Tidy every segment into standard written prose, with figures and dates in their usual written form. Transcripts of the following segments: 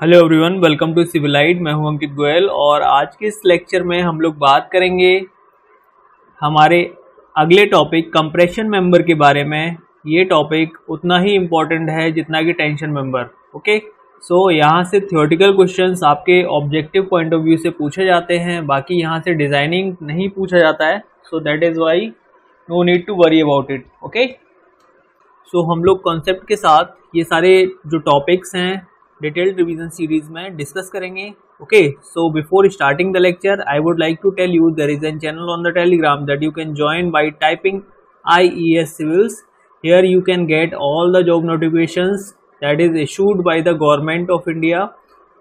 Hello everyone, welcome to Civilite. मैं हूं अंकित गोयल और आज के इस लेक्चर में हम लोग बात करेंगे हमारे अगले टॉपिक कंप्रेशन मेंबर के बारे में। ये टॉपिक उतना ही इम्पोर्टेंट है जितना कि टेंशन मेंबर। ओके, सो यहाँ से थ्योरेटिकल क्वेश्चंस आपके ऑब्जेक्टिव पॉइंट ऑफ व्यू से पूछे जाते हैं, बाकी यहाँ से डिज़ाइनिंग नहीं पूछा जाता है। So that is why no need to worry about it. Okay, so हम लोग कॉन्सेप्ट के साथ ये सारे जो टॉपिक्स हैं डिटेल्ड रिवीजन सीरीज में डिस्कस करेंगे। Okay, so before starting the lecture I would like to tell you there is an channel on the Telegram that you can join by typing IES Civils. Here you can get all the job notifications that is issued by the government of India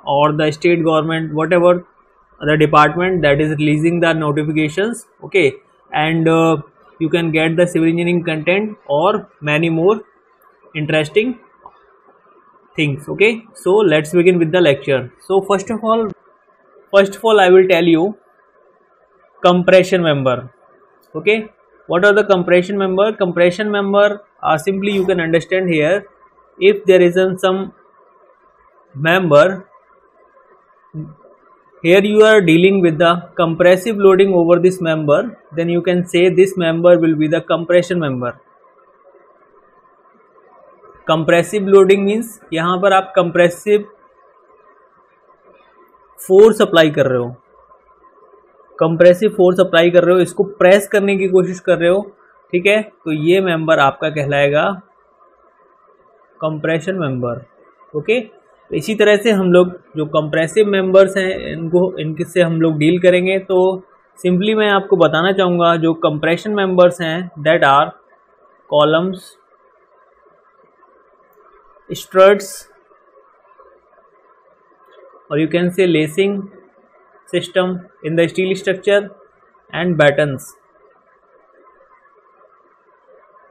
or the state government, whatever the department that is releasing the notifications. Okay, and you can get the civil engineering content or many more interesting things. Okay, so let's begin with the lecture. So first of all I will tell you compression member. Okay, what are the compression member? Compression member simply you can understand here, if there is some member, here you are dealing with the compressive loading over this member, then you can say this member will be the compression member. Compressive loading means यहाँ पर आप compressive force apply कर रहे हो, compressive force apply कर रहे हो, इसको प्रेस करने की कोशिश कर रहे हो। ठीक है, तो ये मेंबर आपका कहलाएगा कंप्रेशन मेंबर। ओके, तो इसी तरह से हम लोग जो कंप्रेसिव मेंबर्स हैं इनके से हम लोग डील करेंगे। तो सिंपली मैं आपको बताना चाहूँगा जो कंप्रेशन मेंबर्स हैं that are columns, struts, or you can say lacing system in the steel structure and battens.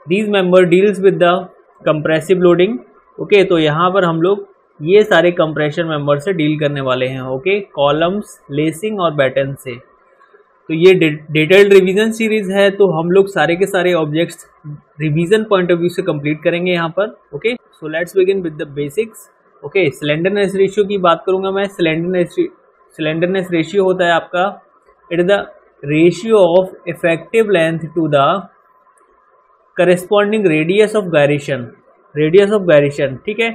These member deals with the compressive loading. Okay, तो यहाँ पर हम लोग ये सारे कंप्रेशन मेंबर से डील करने वाले हैं। ओके, कॉलम्स, लेसिंग और बैटन से। तो ये डिटेल्ड रिवीजन सीरीज है, तो हम लोग सारे के सारे objects revision point of view से कंप्लीट करेंगे यहाँ पर। Okay, so let's begin with the basics. Okay, slenderness ratio की बात करूंगा मैं। स्लेंडरनेस रेशियो होता है आपका, it is the ratio of effective length to the corresponding radius of gyration. Radius of gyration, ठीक है,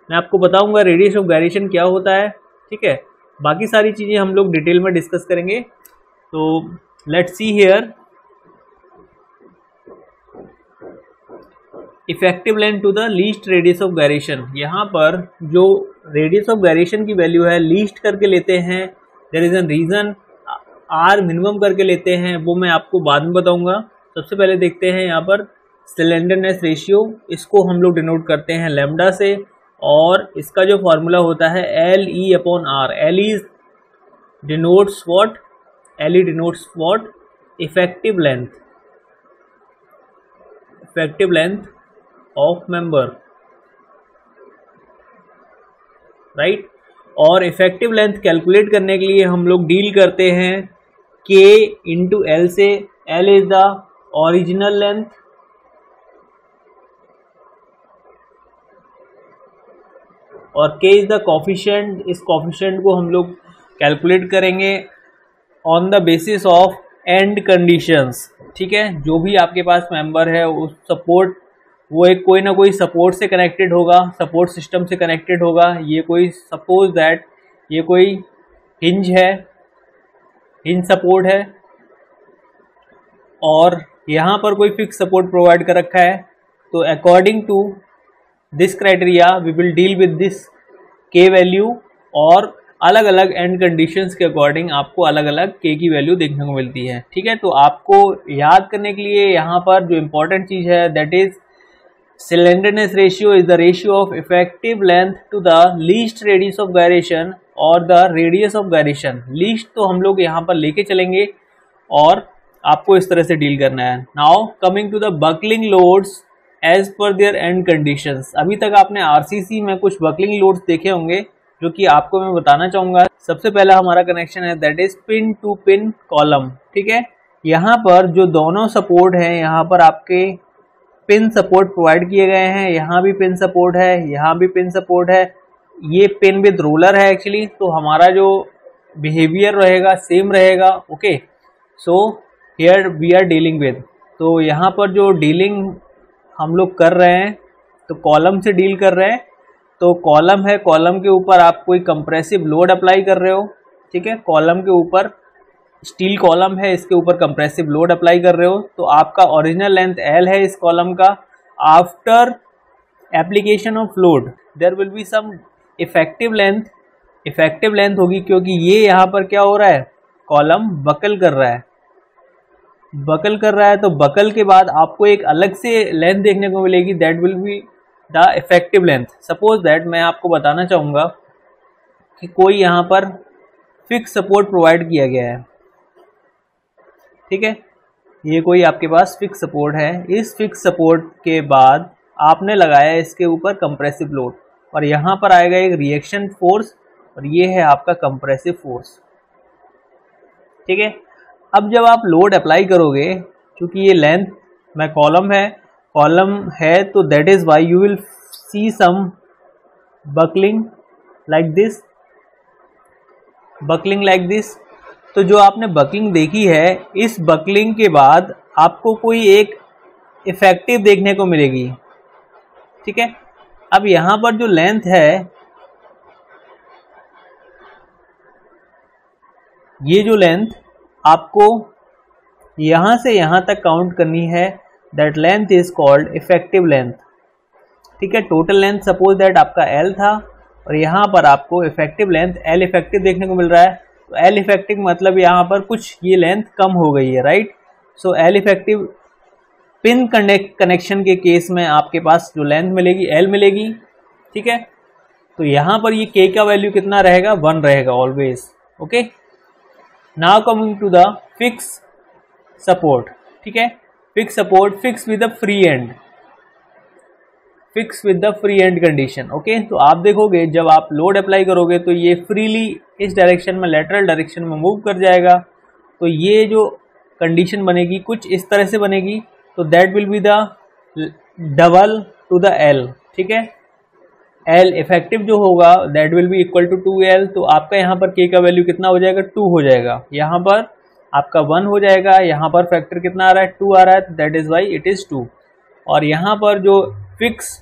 मैं आपको बताऊंगा रेडियस ऑफ गायरेशन क्या होता है। ठीक है, बाकी सारी चीज़ें हम लोग डिटेल में डिस्कस करेंगे। तो let's see here, effective length to the least radius of gyration. यहाँ पर जो रेडियस ऑफ गायरेशन की वैल्यू है लीस्ट करके लेते हैं, there is an reason. R minimum करके लेते हैं, वो मैं आपको बाद में बताऊंगा। सबसे पहले देखते हैं यहाँ पर स्लेंडरनेस रेशियो, इसको हम लोग डिनोट करते हैं लैम्डा से, और इसका जो फॉर्मूला होता है LE/R। LE denotes what? LE denotes what? Effective length, effective length of member, right. और इफेक्टिव लेंथ कैलकुलेट करने के लिए हम लोग डील करते हैं K इंटू L से। L is the original length और K इज द कोफिशिएंट। इस कोफिशिएंट को हम लोग कैलकुलेट करेंगे on the basis of and conditions. ठीक है, जो भी आपके पास मेंबर है उस सपोर्ट, वो एक कोई ना कोई सपोर्ट से कनेक्टेड होगा, सपोर्ट सिस्टम से कनेक्टेड होगा। ये कोई सपोज दैट ये कोई हिंज है, हिंज सपोर्ट है, और यहाँ पर कोई फिक्स सपोर्ट प्रोवाइड कर रखा है। तो according to this criteria we will deal with this K value, और अलग अलग एंड कंडीशंस के अकॉर्डिंग आपको अलग अलग K की वैल्यू देखने को मिलती है। ठीक है, तो आपको याद करने के लिए यहाँ पर जो इम्पोर्टेंट चीज़ है that is slenderness ratio is the ratio of effective length to the least radius of gyration और the radius of gyration. Least तो हम लोग यहाँ पर लेके चलेंगे और आपको इस तरह से डील करना है। Now coming to the buckling loads as per their end conditions. अभी तक आपने RCC में कुछ बकलिंग लोड्स देखे होंगे जो कि आपको मैं बताना चाहूँगा। सबसे पहला हमारा कनेक्शन है that is pin to pin column. ठीक है, यहाँ पर जो दोनों सपोर्ट हैं, यहाँ पर आपके पिन सपोर्ट प्रोवाइड किए गए हैं, यहाँ भी पिन सपोर्ट है, यहाँ भी पिन सपोर्ट है। ये पेन विद रोलर है एक्चुअली, तो हमारा जो बिहेवियर रहेगा सेम रहेगा। Okay, so here we are dealing with, तो यहाँ पर जो डीलिंग हम लोग कर रहे हैं तो कॉलम से डील कर रहे हैं। तो कॉलम है, कॉलम के ऊपर आप कोई कंप्रेसिव लोड अप्लाई कर रहे हो, ठीक है। कॉलम के ऊपर स्टील कॉलम है, इसके ऊपर कंप्रेसिव लोड अप्लाई कर रहे हो, तो आपका ओरिजिनल लेंथ L है इस कॉलम का। After application of load there will be some effective length होगी, क्योंकि ये यहाँ पर क्या हो रहा है, कॉलम बकल कर रहा है, तो बकल के बाद आपको एक अलग से लेंथ देखने को मिलेगी, that will be the effective length. Suppose that मैं आपको बताना चाहूँगा कि कोई यहाँ पर फिक्स सपोर्ट प्रोवाइड किया गया है, ठीक है। ये कोई आपके पास फिक्स सपोर्ट है, इस फिक्स सपोर्ट के बाद आपने लगाया इसके ऊपर कंप्रेसिव लोड, और यहाँ पर आएगा एक रिएक्शन फोर्स, और ये है आपका कंप्रेसिव फोर्स, ठीक है। अब जब आप लोड अप्लाई करोगे, क्योंकि ये लेंथ में कॉलम है तो that is why you will see some buckling like this. तो जो आपने बकलिंग देखी है, इस बकलिंग के बाद आपको कोई एक इफेक्टिव देखने को मिलेगी, ठीक है। अब यहाँ पर जो लेंथ है, ये जो लेंथ आपको यहाँ से यहाँ तक काउंट करनी है, that length is called effective length, ठीक है। टोटल लेंथ सपोज दैट आपका L था, और यहाँ पर आपको इफेक्टिव लेंथ L इफेक्टिव देखने को मिल रहा है। तो L इफेक्टिव मतलब यहाँ पर कुछ ये लेंथ कम हो गई है, राइट। सो L इफेक्टिव पिन कनेक्शन के केस में आपके पास जो लेंथ मिलेगी L मिलेगी, ठीक है। तो यहाँ पर ये K का वैल्यू कितना रहेगा, 1 रहेगा always. Okay, now coming to the fix support, ठीक है। Fix support fix with the free end condition. Okay, तो आप देखोगे जब आप लोड अप्लाई करोगे तो ये फ्रीली इस डायरेक्शन में, लेटरल डायरेक्शन में मूव कर जाएगा। तो ये जो कंडीशन बनेगी कुछ इस तरह से बनेगी, तो that will be the double to the L, ठीक है। L इफेक्टिव जो होगा that will be equal to 2L। तो आपका यहाँ पर K का वैल्यू कितना हो जाएगा, 2 हो जाएगा। यहाँ पर आपका 1 हो जाएगा, यहाँ पर फैक्टर कितना आ रहा है, 2 आ रहा है, that is why it is 2। और यहाँ पर जो फिक्स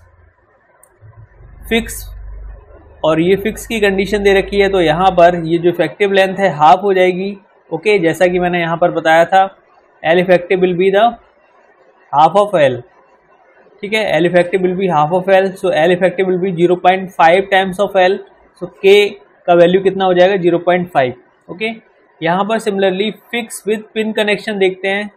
और ये फिक्स की कंडीशन दे रखी है, तो यहाँ पर ये जो इफेक्टिव लेंथ है हाफ हो जाएगी। ओके, जैसा कि मैंने यहाँ पर बताया था, L effective will be the half of L, ठीक है। L effective will be half of L, so L effective will be 0.5 times of L, so K का वैल्यू कितना हो जाएगा, 0.5। ओके, यहाँ पर similarly fix with pin connection देखते हैं।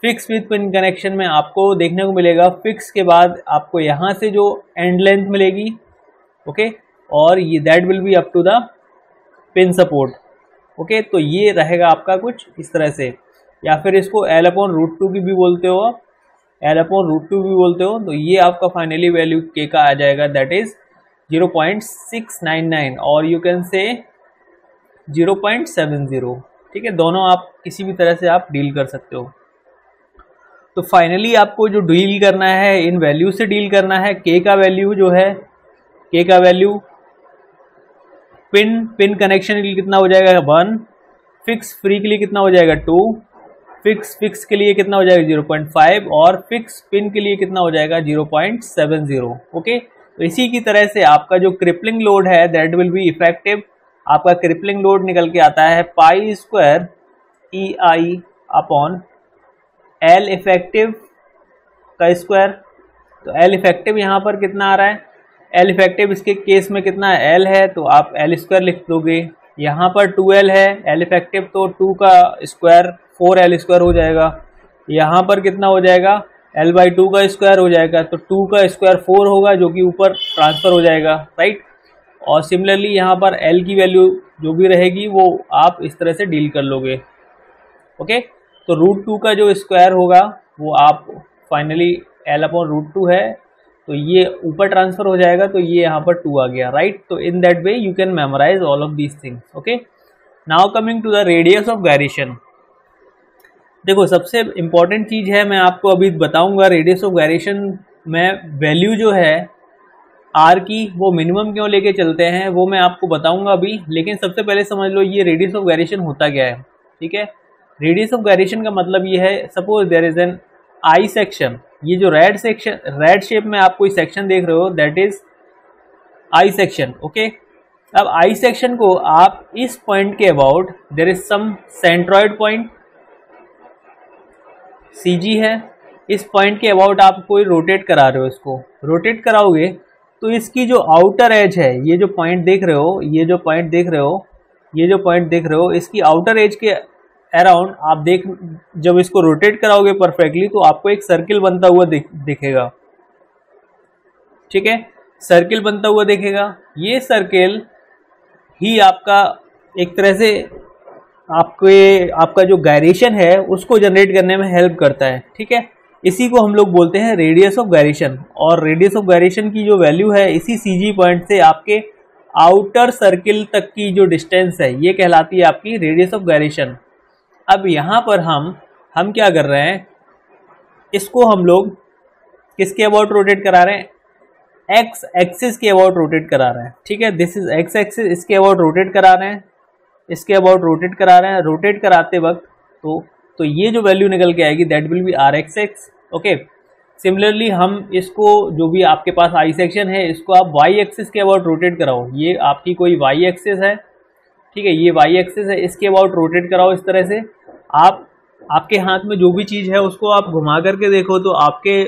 फिक्स विद पिन कनेक्शन में आपको देखने को मिलेगा, फिक्स के बाद आपको यहाँ से जो एंड लेंथ मिलेगी, ओके, और ये that will be up to the pin support. Okay, तो ये रहेगा आपका कुछ इस तरह से, या फिर इसको L/√2 की भी बोलते हो आप, L/√2 भी बोलते हो। तो ये आपका फाइनली वैल्यू K का आ जाएगा, दैट इज 0.699, और यू कैन से 0.70, ठीक है। दोनों आप किसी भी तरह से आप डील कर सकते हो। तो फाइनली आपको जो डील करना है, इन वैल्यू से डील करना है। K का वैल्यू जो है, K का वैल्यू पिन कनेक्शन के लिए कितना हो जाएगा, 1, फिक्स फ्री के लिए कितना हो जाएगा, 2, फिक्स के लिए कितना हो जाएगा, 0.5, और फिक्स पिन के लिए कितना हो जाएगा, 0.70। ओके, तो इसी की तरह से आपका जो क्रिपलिंग लोड है दैट विल बी इफेक्टिव। आपका क्रिपलिंग लोड निकल के आता है π² EI अपॉन L इफेक्टिव का स्क्वायर। तो L इफेक्टिव यहाँ पर कितना आ रहा है, L इफेक्टिव इसके केस में कितना L है, तो आप L² लिख दोगे। यहाँ पर 2L है L इफेक्टिव, तो 2 का स्क्वायर 4L² हो जाएगा। यहाँ पर कितना हो जाएगा, L/2 का स्क्वायर हो जाएगा, तो 2 का स्क्वायर 4 होगा, जो कि ऊपर ट्रांसफ़र हो जाएगा, राइट। और सिमिलरली यहाँ पर L की वैल्यू जो भी रहेगी वो आप इस तरह से डील कर लोगे। ओके, तो √2 का जो स्क्वायर होगा वो आप फाइनली L/√2 है, तो ये ऊपर ट्रांसफ़र हो जाएगा, तो ये यहाँ पर 2 आ गया, राइट। तो in that way you can memorise all of these things. Okay, now coming to the radius of gyration. देखो, सबसे इम्पॉर्टेंट चीज़ है, मैं आपको अभी बताऊंगा रेडियस ऑफ गायरेशन में वैल्यू जो है आर की वो मिनिमम क्यों लेके चलते हैं वो मैं आपको बताऊंगा अभी, लेकिन सबसे पहले समझ लो ये रेडियस ऑफ गायरेशन होता क्या है। ठीक है, रेडियस ऑफ गायरेशन का मतलब ये है, suppose there is an I section, ये जो रेड शेप में आप कोई सेक्शन देख रहे हो that is I section. Okay, अब आई सेक्शन को आप इस पॉइंट के about, there is some centroid point CG है, इस पॉइंट के अबाउट आप कोई रोटेट करा रहे हो, इसको रोटेट कराओगे तो इसकी जो आउटर एज है, ये जो पॉइंट देख रहे हो, ये जो पॉइंट देख रहे हो, ये जो पॉइंट देख रहे हो, इसकी आउटर एज के अराउंड आप जब इसको रोटेट कराओगे परफेक्टली तो आपको एक सर्किल बनता हुआ दिखेगा। ठीक है, सर्किल बनता हुआ दिखेगा। ये सर्किल ही आपका एक तरह से आपका जो गायरेशन है उसको जनरेट करने में हेल्प करता है। ठीक है, इसी को हम लोग बोलते हैं रेडियस ऑफ गायरेशन, और रेडियस ऑफ गायरेशन की जो वैल्यू है इसी CG पॉइंट से आपके आउटर सर्किल तक की जो डिस्टेंस है ये कहलाती है आपकी रेडियस ऑफ गायरेशन। अब यहाँ पर हम क्या कर रहे हैं, इसको हम लोग किसके अबाउट रोटेट करा रहे हैं, एक्स एक्सिस के अबाउट रोटेट करा रहे हैं। ठीक है, दिस इज एक्स एक्सिस, इसके अबाउट रोटेट करा रहे हैं, इसके अबाउट रोटेट करा रहे हैं। रोटेट कराते वक्त तो ये जो वैल्यू निकल के आएगी that will B RXX। Okay, similarly हम इसको जो भी आपके पास आई सेक्शन है इसको आप Y एक्सिस के अबाउट रोटेट कराओ, ये आपकी कोई Y एक्सिस है। ठीक है, ये Y एक्सिस है, इसके अबाउट रोटेट कराओ। इस तरह से आपके हाथ में जो भी चीज़ है उसको आप घुमा करके देखो तो आपके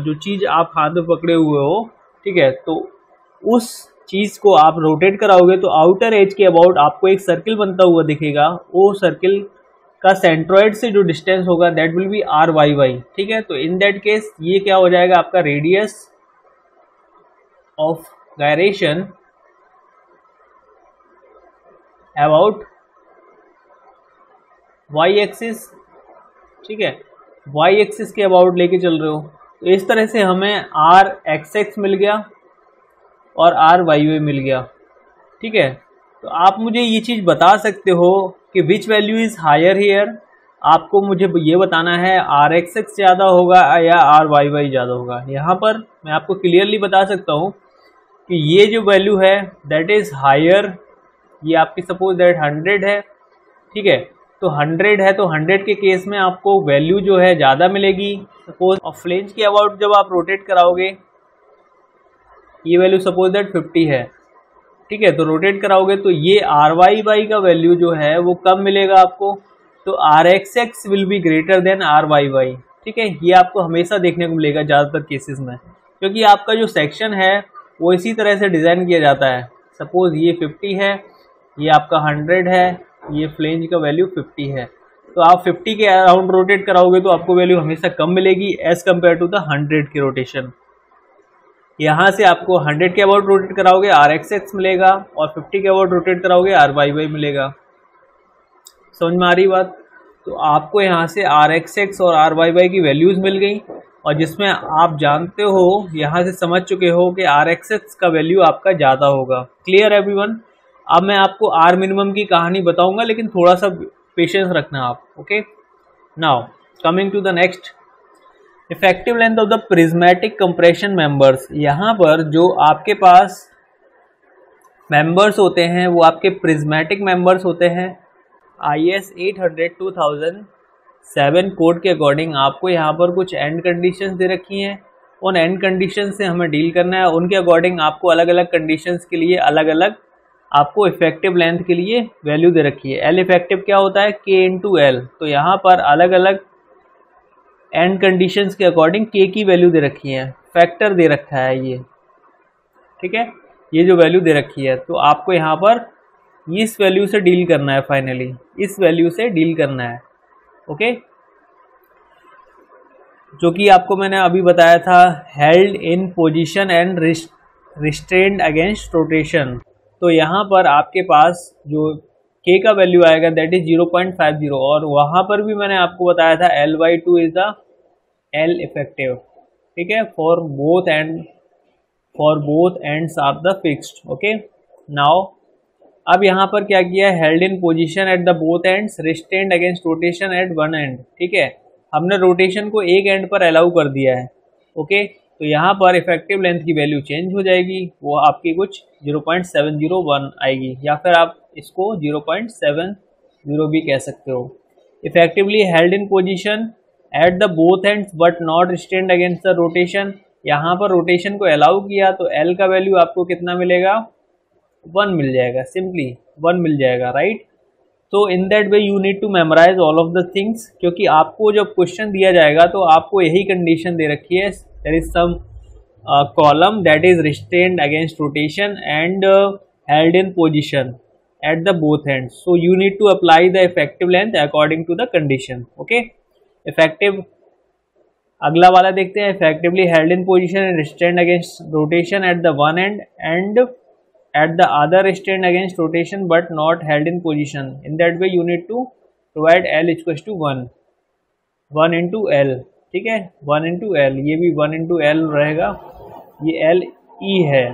जो चीज़ आप हाथ में पकड़े हुए हो, ठीक है, तो उस चीज़ को आप रोटेट कराओगे तो आउटर एज के अबाउट आपको एक सर्किल बनता हुआ दिखेगा। वो सर्किल का सेंट्रॉइड से जो डिस्टेंस होगा दैट विल बी RYY। ठीक है, तो इन दैट केस ये क्या हो जाएगा, आपका radius of gyration about Y axis. ठीक है, Y एक्सिस के अबाउट लेके चल रहे हो तो इस तरह से हमें RXX मिल गया और RYY मिल गया। ठीक है, तो आप मुझे ये चीज़ बता सकते हो कि which value is higher here. आपको मुझे ये बताना है RXX ज़्यादा होगा या RYY ज़्यादा होगा। यहाँ पर मैं आपको क्लियरली बता सकता हूँ कि ये जो वैल्यू है दैट इज़ हायर, ये आपकी सपोज दैट 100 है। ठीक है, तो 100 है तो 100 के केस में आपको वैल्यू जो है ज़्यादा मिलेगी। सपोज और फ्लेंज के अबाउट जब आप रोटेट कराओगे ये वैल्यू सपोज दैट 50 है। ठीक है, तो रोटेट कराओगे तो ये RYY का वैल्यू जो है वो कम मिलेगा आपको, तो RXX will be greater then RYY। ठीक है, ये आपको हमेशा देखने को मिलेगा ज़्यादातर केसेस में, क्योंकि आपका जो सेक्शन है वो इसी तरह से डिज़ाइन किया जाता है। सपोज ये 50 है, ये आपका 100 है, ये फ्लेंज का वैल्यू 50 है, तो आप 50 के अराउंड रोटेट कराओगे तो आपको वैल्यू हमेशा कम मिलेगी एज़ कम्पेयर टू द 100 की रोटेशन। यहाँ से आपको 100 के अबाउट रोटेट कराओगे RXX मिलेगा और 50 के अबाउट रोटेट कराओगे RYY मिलेगा। समझ में आ रही बात? तो आपको यहाँ से RXX और RYY की वैल्यूज़ मिल गई, और जिसमें आप जानते हो, यहाँ से समझ चुके हो कि RXX का वैल्यू आपका ज़्यादा होगा। Clear everyone? अब मैं आपको R मिनिमम की कहानी बताऊँगा, लेकिन थोड़ा सा पेशेंस रखना आप। Okay, now coming to the next, effective length of the prismatic compression members. यहाँ पर जो आपके पास मेंबर्स होते हैं वो आपके प्रिज्मेटिक मेंबर्स होते हैं। IS 800-2007 कोड के अकॉर्डिंग आपको यहाँ पर कुछ एंड कंडीशंस दे रखी हैं, उन एंड कंडीशंस से हमें डील करना है। उनके अकॉर्डिंग आपको अलग अलग कंडीशंस के लिए अलग अलग आपको इफेक्टिव लेंथ के लिए वैल्यू दे रखी है। L इफेक्टिव क्या होता है, K इंटू L। तो यहाँ पर अलग अलग एंड कंडीशंस के अकॉर्डिंग K की वैल्यू दे रखी है, फैक्टर दे रखा है ये। ठीक है, ये जो वैल्यू दे रखी है तो आपको यहाँ पर इस वैल्यू से डील करना है, फाइनली इस वैल्यू से डील करना है। ओके, जो कि आपको मैंने अभी बताया था, held in position and restrained against rotation. तो यहाँ पर आपके पास जो K का वैल्यू आएगा दैट इज 0.50, और वहाँ पर भी मैंने आपको बताया था L/2 is the L effective. ठीक है, for both ends of the fixed. Okay, now अब यहाँ पर क्या किया है, held in position at the both ends, restrained against rotation eight one and. ठीक है, हमने रोटेशन को एक एंड पर अलाउ कर दिया है। ओके, तो यहाँ पर इफेक्टिव लेंथ की वैल्यू चेंज हो जाएगी, वो आपकी कुछ 0.701 आएगी, या फिर आप इसको 0.70 भी कह सकते हो। Effectively held in position at the both ends but not restrained against the rotation, यहाँ पर रोटेशन को अलाउ किया तो L का वैल्यू आपको कितना मिलेगा, 1 मिल जाएगा, सिंपली 1 मिल जाएगा, राइट। तो in that way you need to memorise all of the things, क्योंकि आपको जब क्वेश्चन दिया जाएगा तो आपको यही कंडीशन दे रखी है, there is some column that is restrained against rotation and held in position at the both ends, so you need to apply the effective length according to the condition. Okay, effective, अगला वाला देखते हैं, effectively held in position and restrained against rotation at the one end and at the other restrained against rotation but not held in position. In that way you need to provide L equals to 1 into L, ठीक है, 1 into L, ये भी 1 into L रहेगा, ये L E है।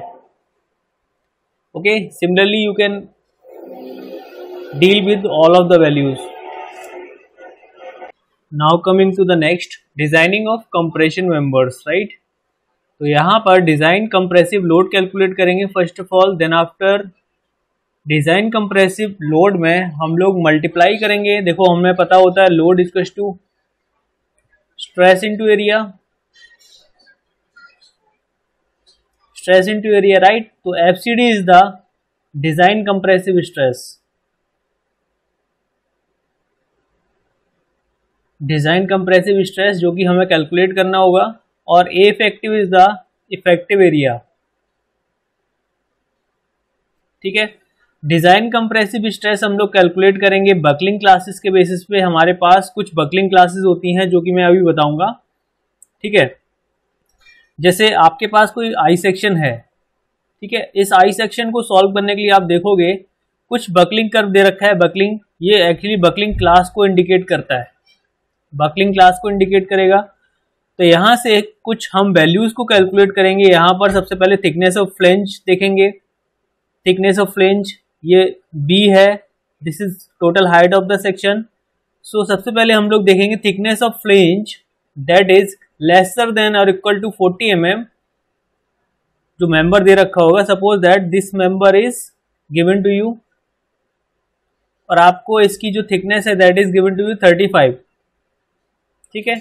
Okay, similarly you can deal with all of the values. Now coming to the next, designing of compression members, right? तो यहाँ पर डिजाइन कंप्रेसिव लोड कैलकुलेट करेंगे first of all, then after design compressive load में हम लोग multiply करेंगे। देखो हमें पता होता है load equals to stress into area, stress into area, right. तो FCD is the design compressive stress, design compressive stress जो कि हमें कैलकुलेट करना होगा, और A effective is the effective area, ठीक है। डिजाइन कंप्रेसिव स्ट्रेस हम लोग कैलकुलेट करेंगे बकलिंग क्लासेस के बेसिस पे। हमारे पास कुछ बकलिंग क्लासेस होती हैं जो कि मैं अभी बताऊंगा, ठीक है। जैसे आपके पास कोई आई सेक्शन है, ठीक है, इस आई सेक्शन को सॉल्व करने के लिए आप देखोगे कुछ बकलिंग कर्व दे रखा है। बकलिंग, ये एक्चुअली बकलिंग क्लास को इंडिकेट करता है, बकलिंग क्लास को इंडिकेट करेगा। तो यहाँ से कुछ हम वैल्यूज को कैलकुलेट करेंगे। यहाँ पर सबसे पहले थिकनेस ऑफ फ्लेंज देखेंगे, थिकनेस ऑफ फ्लेंज ये B है, this is total height of the section. So सबसे पहले हम लोग देखेंगे thickness of flange that is lesser than और इक्वल टू 40 mm। जो मेंबर दे रखा होगा, suppose that this member is given to you, और आपको इसकी जो थिकनेस है that is given to you 35, ठीक है,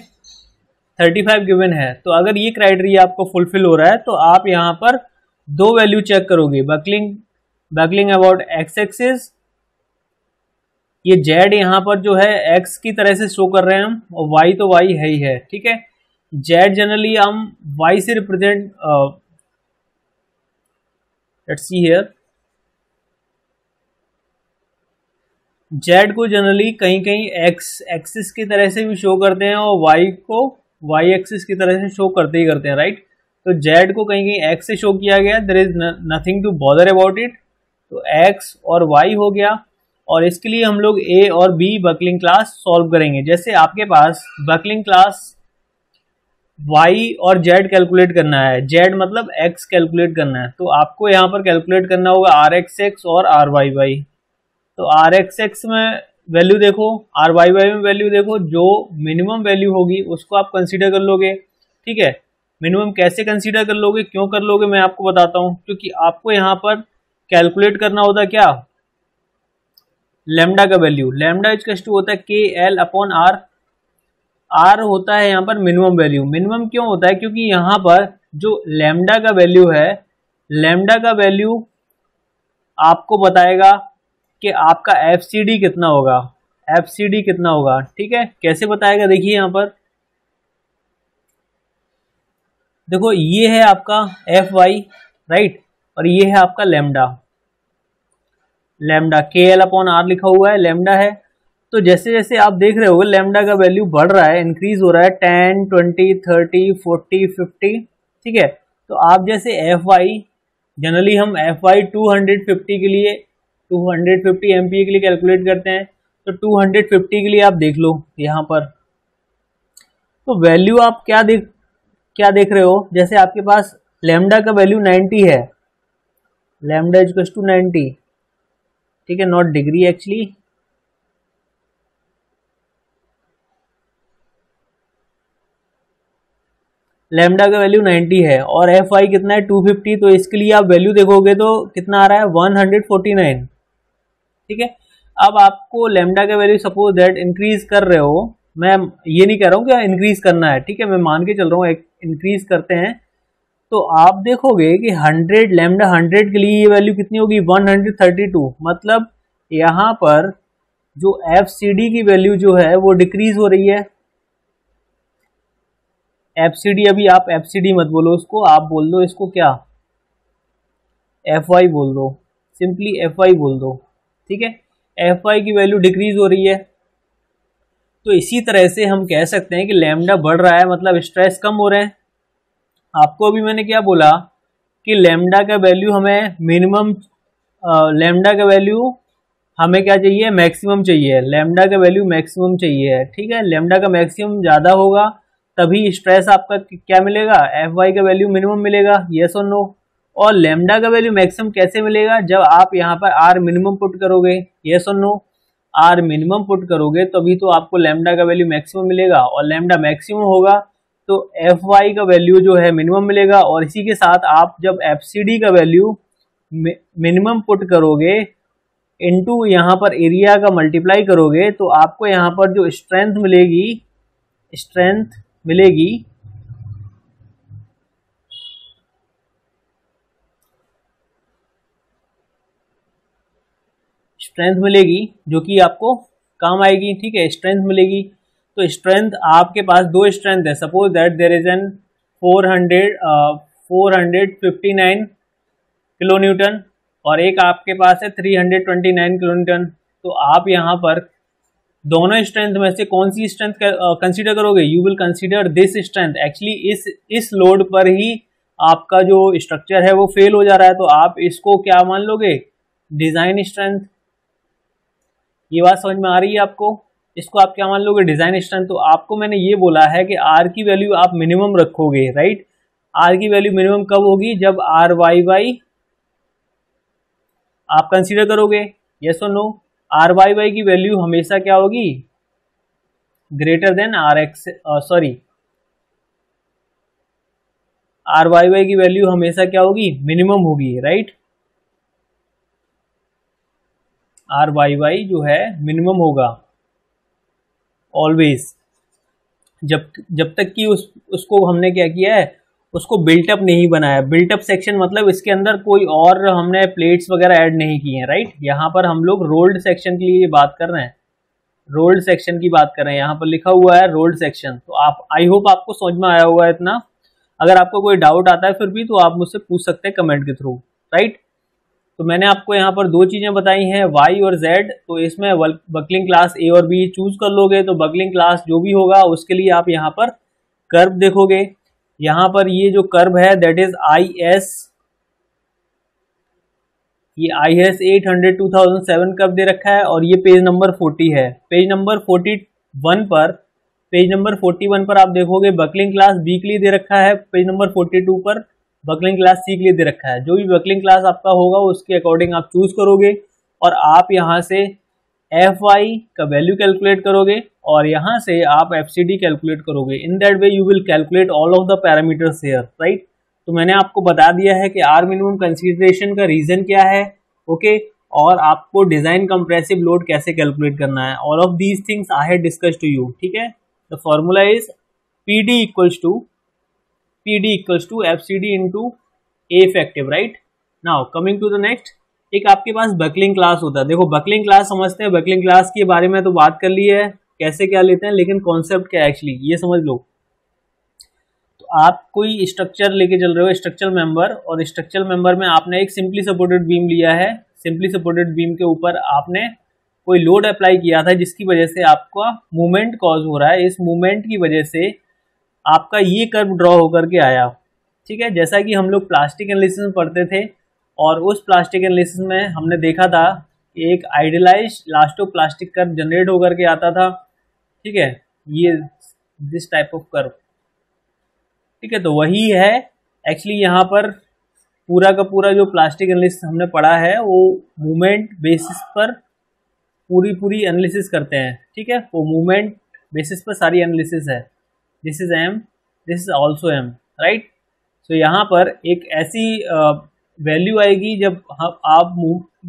35 गिवन है। तो अगर ये क्राइटेरिया आपको फुलफिल हो रहा है तो आप यहाँ पर दो वैल्यू चेक करोगे, बकलिंग अबाउट एक्स एक्सिस, ये जेड यहाँ पर जो है एक्स की तरह से शो कर रहे हैं हम, और वाई तो वाई है ही है, ठीक है। जेड जनरली हम वाई से represent, let's see here, Z को जनरली कहीं कहीं एक्स एक्सिस की तरह से भी शो करते हैं और वाई को वाई एक्सिस की तरह से शो करते ही करते हैं, राइट। तो जेड को कहीं कहीं एक्स से शो किया गया, there is nothing to bother about it. तो एक्स और वाई हो गया, और इसके लिए हम लोग ए और बी बकलिंग क्लास सॉल्व करेंगे। जैसे आपके पास बकलिंग क्लास वाई और जेड कैलकुलेट करना है, जेड मतलब एक्स कैलकुलेट करना है, तो आपको यहाँ पर कैलकुलेट करना होगा आर एक्स एक्स और आर वाई वाई। तो आर एक्स एक्स में वैल्यू देखो, आर वाई वाई में वैल्यू देखो, जो मिनिमम वैल्यू होगी उसको आप कंसीडर कर लोगे, ठीक है। मिनिमम कैसे कंसीडर कर लोगे, क्यों कर लोगे, मैं आपको बताता हूँ। क्योंकि आपको यहाँ पर कैलकुलेट करना होता है क्या, लैम्डा का वैल्यू। लैम्डा इक्वल टू होता है के एल अपॉन आर, आर होता है यहाँ पर मिनिमम वैल्यू। मिनिमम क्यों होता है, क्योंकि यहाँ पर जो लैम्डा का वैल्यू है, लैम्डा का वैल्यू आपको बताएगा कि आपका एफसीडी कितना होगा, एफसीडी कितना होगा, ठीक है। कैसे बताएगा, देखिए यहाँ पर देखो, ये है आपका एफ वाई, राइट, और ये है आपका लैम्डा, लैम्डा के एल अपॉन आर लिखा हुआ है, लैम्डा है। तो जैसे जैसे आप देख रहे होगे लैम्डा का वैल्यू बढ़ रहा है, इंक्रीज हो रहा है, 10, 20, 30, 40, 50, ठीक है। तो आप जैसे एफ वाई, जनरली हम एफ वाई 250 के लिए 250 एमपीए के लिए कैलकुलेट करते हैं, तो 250 के लिए आप देख लो यहाँ पर। तो वैल्यू आप क्या देख रहे हो, जैसे आपके पास लैम्डा का वैल्यू 90 है, लैम्डा इज टू 90, ठीक है, नॉट डिग्री एक्चुअली। लेमडा का वैल्यू 90 है और एफ वाई कितना है 250, तो इसके लिए आप वैल्यू देखोगे तो कितना आ रहा है 149। ठीक है, अब आपको लेमडा का वैल्यू सपोज दैट इंक्रीज कर रहे हो, मैं ये नहीं कह रहा हूँ कि इंक्रीज करना है, ठीक है, मैं मान के चल रहा हूँ इंक्रीज करते हैं, तो आप देखोगे कि 100 लेमडा 100 के लिए ये वैल्यू कितनी होगी 132, मतलब यहाँ पर जो एफ सी डी की वैल्यू जो है वो डिक्रीज हो रही है। एफ सी डी, अभी आप एफ सी डी मत बोलो उसको, आप बोल दो इसको क्या, एफ वाई बोल दो, सिंपली एफ वाई बोल दो। ठीक है, एफ वाई की वैल्यू डिक्रीज हो रही है, तो इसी तरह से हम कह सकते हैं कि लैम्डा बढ़ रहा है मतलब स्ट्रेस कम हो रहे हैं। आपको अभी मैंने क्या बोला कि लैम्डा का वैल्यू हमें मिनिमम, लैम्डा का वैल्यू हमें क्या चाहिए, मैक्सिमम चाहिए, लैम्डा का वैल्यू मैक्सिमम चाहिए। ठीक है, लैम्डा का मैक्सिमम ज़्यादा होगा तभी स्ट्रेस आपका क्या मिलेगा, एफ वाई का वैल्यू मिनिमम मिलेगा, येस और नो। और लैम्डा का वैल्यू मैक्सिमम कैसे मिलेगा, जब आप यहाँ पर आर मिनिमम पुट करोगे, येस और नो, आर मिनिमम पुट करोगे तभी तो आपको लैम्डा का वैल्यू मैक्सिमम मिलेगा, और लैम्डा मैक्सिमम होगा तो एफ वाई का वैल्यू जो है मिनिमम मिलेगा। और इसी के साथ आप जब एफ सी डी का वैल्यू मिनिमम पुट करोगे इनटू यहाँ पर एरिया का मल्टीप्लाई करोगे तो आपको यहाँ पर जो स्ट्रेंथ मिलेगी, स्ट्रेंथ मिलेगी जो कि आपको काम आएगी। ठीक है, स्ट्रेंथ मिलेगी, तो स्ट्रेंथ आपके पास दो स्ट्रेंथ है, suppose that there is an 459 kilo newton और एक आपके पास है 329 किलो न्यूटन। तो आप यहाँ पर दोनों स्ट्रेंथ में से कौन सी स्ट्रेंथ कंसीडर करोगे, you will consider this strength. Actually इस लोड पर ही आपका जो स्ट्रक्चर है वो फेल हो जा रहा है, तो आप इसको क्या मान लोगे, डिजाइन स्ट्रेंथ। ये बात समझ में आ रही है आपको, इसको आप क्या मान लोगे, डिजाइन स्ट्रेंथ। तो आपको मैंने ये बोला है कि आर की वैल्यू आप मिनिमम रखोगे, राइट। आर की वैल्यू मिनिमम कब होगी, जब आर वाई वाई आप कंसीडर करोगे, यस और नो। आर वाई वाई की वैल्यू हमेशा क्या होगी, greater than R X, sorry, R Y Y की वैल्यू हमेशा क्या होगी, मिनिमम होगी, राइट। आर वाई वाई जो है मिनिमम होगा ऑलवेज, जब तक कि उसको हमने क्या किया है, उसको बिल्टअप नहीं बनाया। बिल्टअप सेक्शन मतलब इसके अंदर कोई और हमने प्लेट्स वगैरह ऐड नहीं की हैं, राइट। यहाँ पर हम लोग रोल्ड सेक्शन के लिए बात कर रहे हैं, रोल्ड सेक्शन की बात कर रहे हैं, यहाँ पर लिखा हुआ है रोल्ड सेक्शन। तो आप, आई होप आपको समझ में आया हुआ है इतना। अगर आपको कोई डाउट आता है फिर भी तो आप मुझसे पूछ सकते हैं कमेंट के थ्रू, राइट। तो मैंने आपको यहाँ पर दो चीज़ें बताई हैं, वाई और जेड। तो इसमें बकलिंग क्लास ए और बी चूज कर लोगे तो बकलिंग क्लास जो भी होगा उसके लिए आप यहाँ पर कर्व देखोगे। यहाँ पर ये जो कर्व है दैट इज आई एस, ये आई एस 800 2007 कर्व दे रखा है और ये पेज नंबर 40 है। पेज नंबर 41 पर आप देखोगे बकलिंग क्लास बी के लिए दे रखा है, पेज नंबर 42 पर बकलिंग क्लास सी के लिए दे रखा है। जो भी बकलिंग क्लास आपका होगा उसके अकॉर्डिंग आप चूज करोगे और आप यहाँ से एफ वाई का वैल्यू कैलकुलेट करोगे और यहाँ से आप एफ सी डी कैलकुलेट करोगे। In that way you will calculate all of the parameters here, right. तो मैंने आपको बता दिया है कि आर मिनिमम कंसीडरेशन का रीजन क्या है, ओके, और आपको डिजाइन कंप्रेसिव लोड कैसे कैलकुलेट करना है। All of these things I have discussed to you, ठीक है। The formula is PD equals to FCD into A effective, right. Now coming to the next, एक आपके पास बकलिंग क्लास होता है। देखो बकलिंग क्लास समझते हैं, बकलिंग क्लास के बारे में तो बात कर ली है कैसे क्या लेते हैं, लेकिन कॉन्सेप्ट क्या है एक्चुअली ये समझ लो। तो आप कोई स्ट्रक्चर लेके चल रहे हो, स्ट्रक्चरल मेंबर, और स्ट्रक्चरल मेंबर में आपने एक सिंपली सपोर्टेड बीम लिया है। सिंपली सपोर्टेड बीम के ऊपर आपने कोई लोड अप्लाई किया था जिसकी वजह से आपका मूवमेंट कॉज हो रहा है। इस मूवमेंट की वजह से आपका ये कर्व ड्रॉ होकर के आया, ठीक है। जैसा कि हम लोग प्लास्टिक एनालिसिस में पढ़ते थे और उस प्लास्टिक एनालिसिस में हमने देखा था कि एक idealised elasto plastic curve generate होकर के आता था, ठीक है, ये दिस टाइप ऑफ कर्व, ठीक है। तो वही है एक्चुअली यहाँ पर पूरा का पूरा जो प्लास्टिक एनालिसिस हमने पढ़ा है वो मूवमेंट बेसिस पर पूरी एनालिसिस करते हैं, ठीक है। वो मूवमेंट बेसिस पर सारी एनालिसिस है। This is M, this is also m, right. So यहाँ पर एक ऐसी वैल्यू आएगी जब आप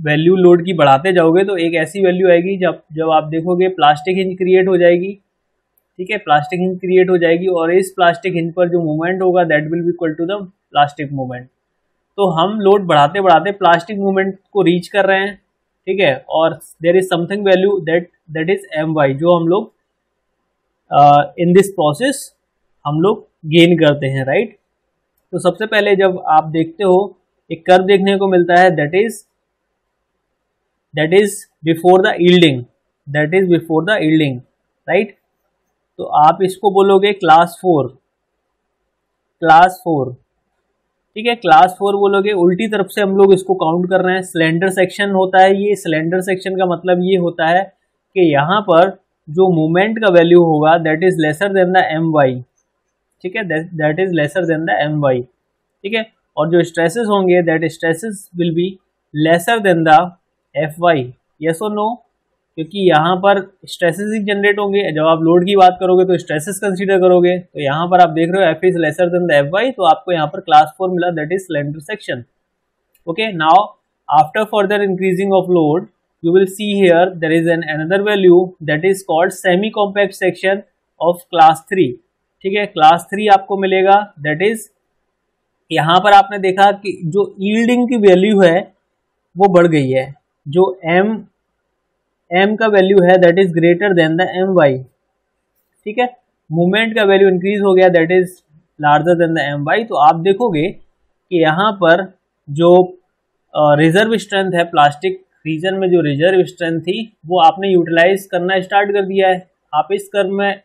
वैल्यू लोड की बढ़ाते जाओगे तो एक ऐसी वैल्यू आएगी जब आप देखोगे प्लास्टिक हिंज क्रिएट हो जाएगी, ठीक है, प्लास्टिक हिंज क्रिएट हो जाएगी और इस प्लास्टिक हिंज पर जो मूवमेंट होगा that will be equal to the plastic movement. तो हम लोड बढ़ाते बढ़ाते प्लास्टिक मूवमेंट को रीच कर रहे हैं, ठीक है, और there is something value that is my, जो हम लोग इन दिस प्रोसेस हम लोग गेन करते हैं, राइट। तो सबसे पहले जब आप देखते हो एक कर्व देखने को मिलता है that is before the yielding, right. तो आप इसको बोलोगे क्लास 4, ठीक है, क्लास 4 बोलोगे। उल्टी तरफ से हम लोग इसको काउंट कर रहे हैं, सिलेंडर सेक्शन होता है ये। सिलेंडर सेक्शन का मतलब ये होता है कि यहाँ पर जो मूवमेंट का वैल्यू होगा that is lesser then the my, ठीक है, that is lesser then the my, ठीक है, और जो स्ट्रेसेस होंगे that stresses will be lesser then the fy, yes और नो, क्योंकि यहाँ पर स्ट्रेसेस ही जनरेट होंगे। जब आप लोड की बात करोगे तो स्ट्रेसेस कंसीडर करोगे, तो यहाँ पर आप देख रहे हो f is lesser then the fy, तो आपको यहाँ पर क्लास 4 मिला that is cylinder section. Okay, now after further increasing of load you will see here there is another value that is called semi compact section of class 3, ठीक है, class 3 आपको मिलेगा। That is यहाँ पर आपने देखा कि जो यील्डिंग की वैल्यू है वो बढ़ गई है, जो m का वैल्यू है that is greater than the my, ठीक है, मूवमेंट का वैल्यू इंक्रीज हो गया that is larger than the my। तो आप देखोगे कि यहाँ पर जो रिजर्व स्ट्रेंथ है, प्लास्टिक रीजन में जो रिजर्व स्ट्रेंथ थी वो आपने यूटिलाइज करना स्टार्ट कर दिया है। आप इस कर्व में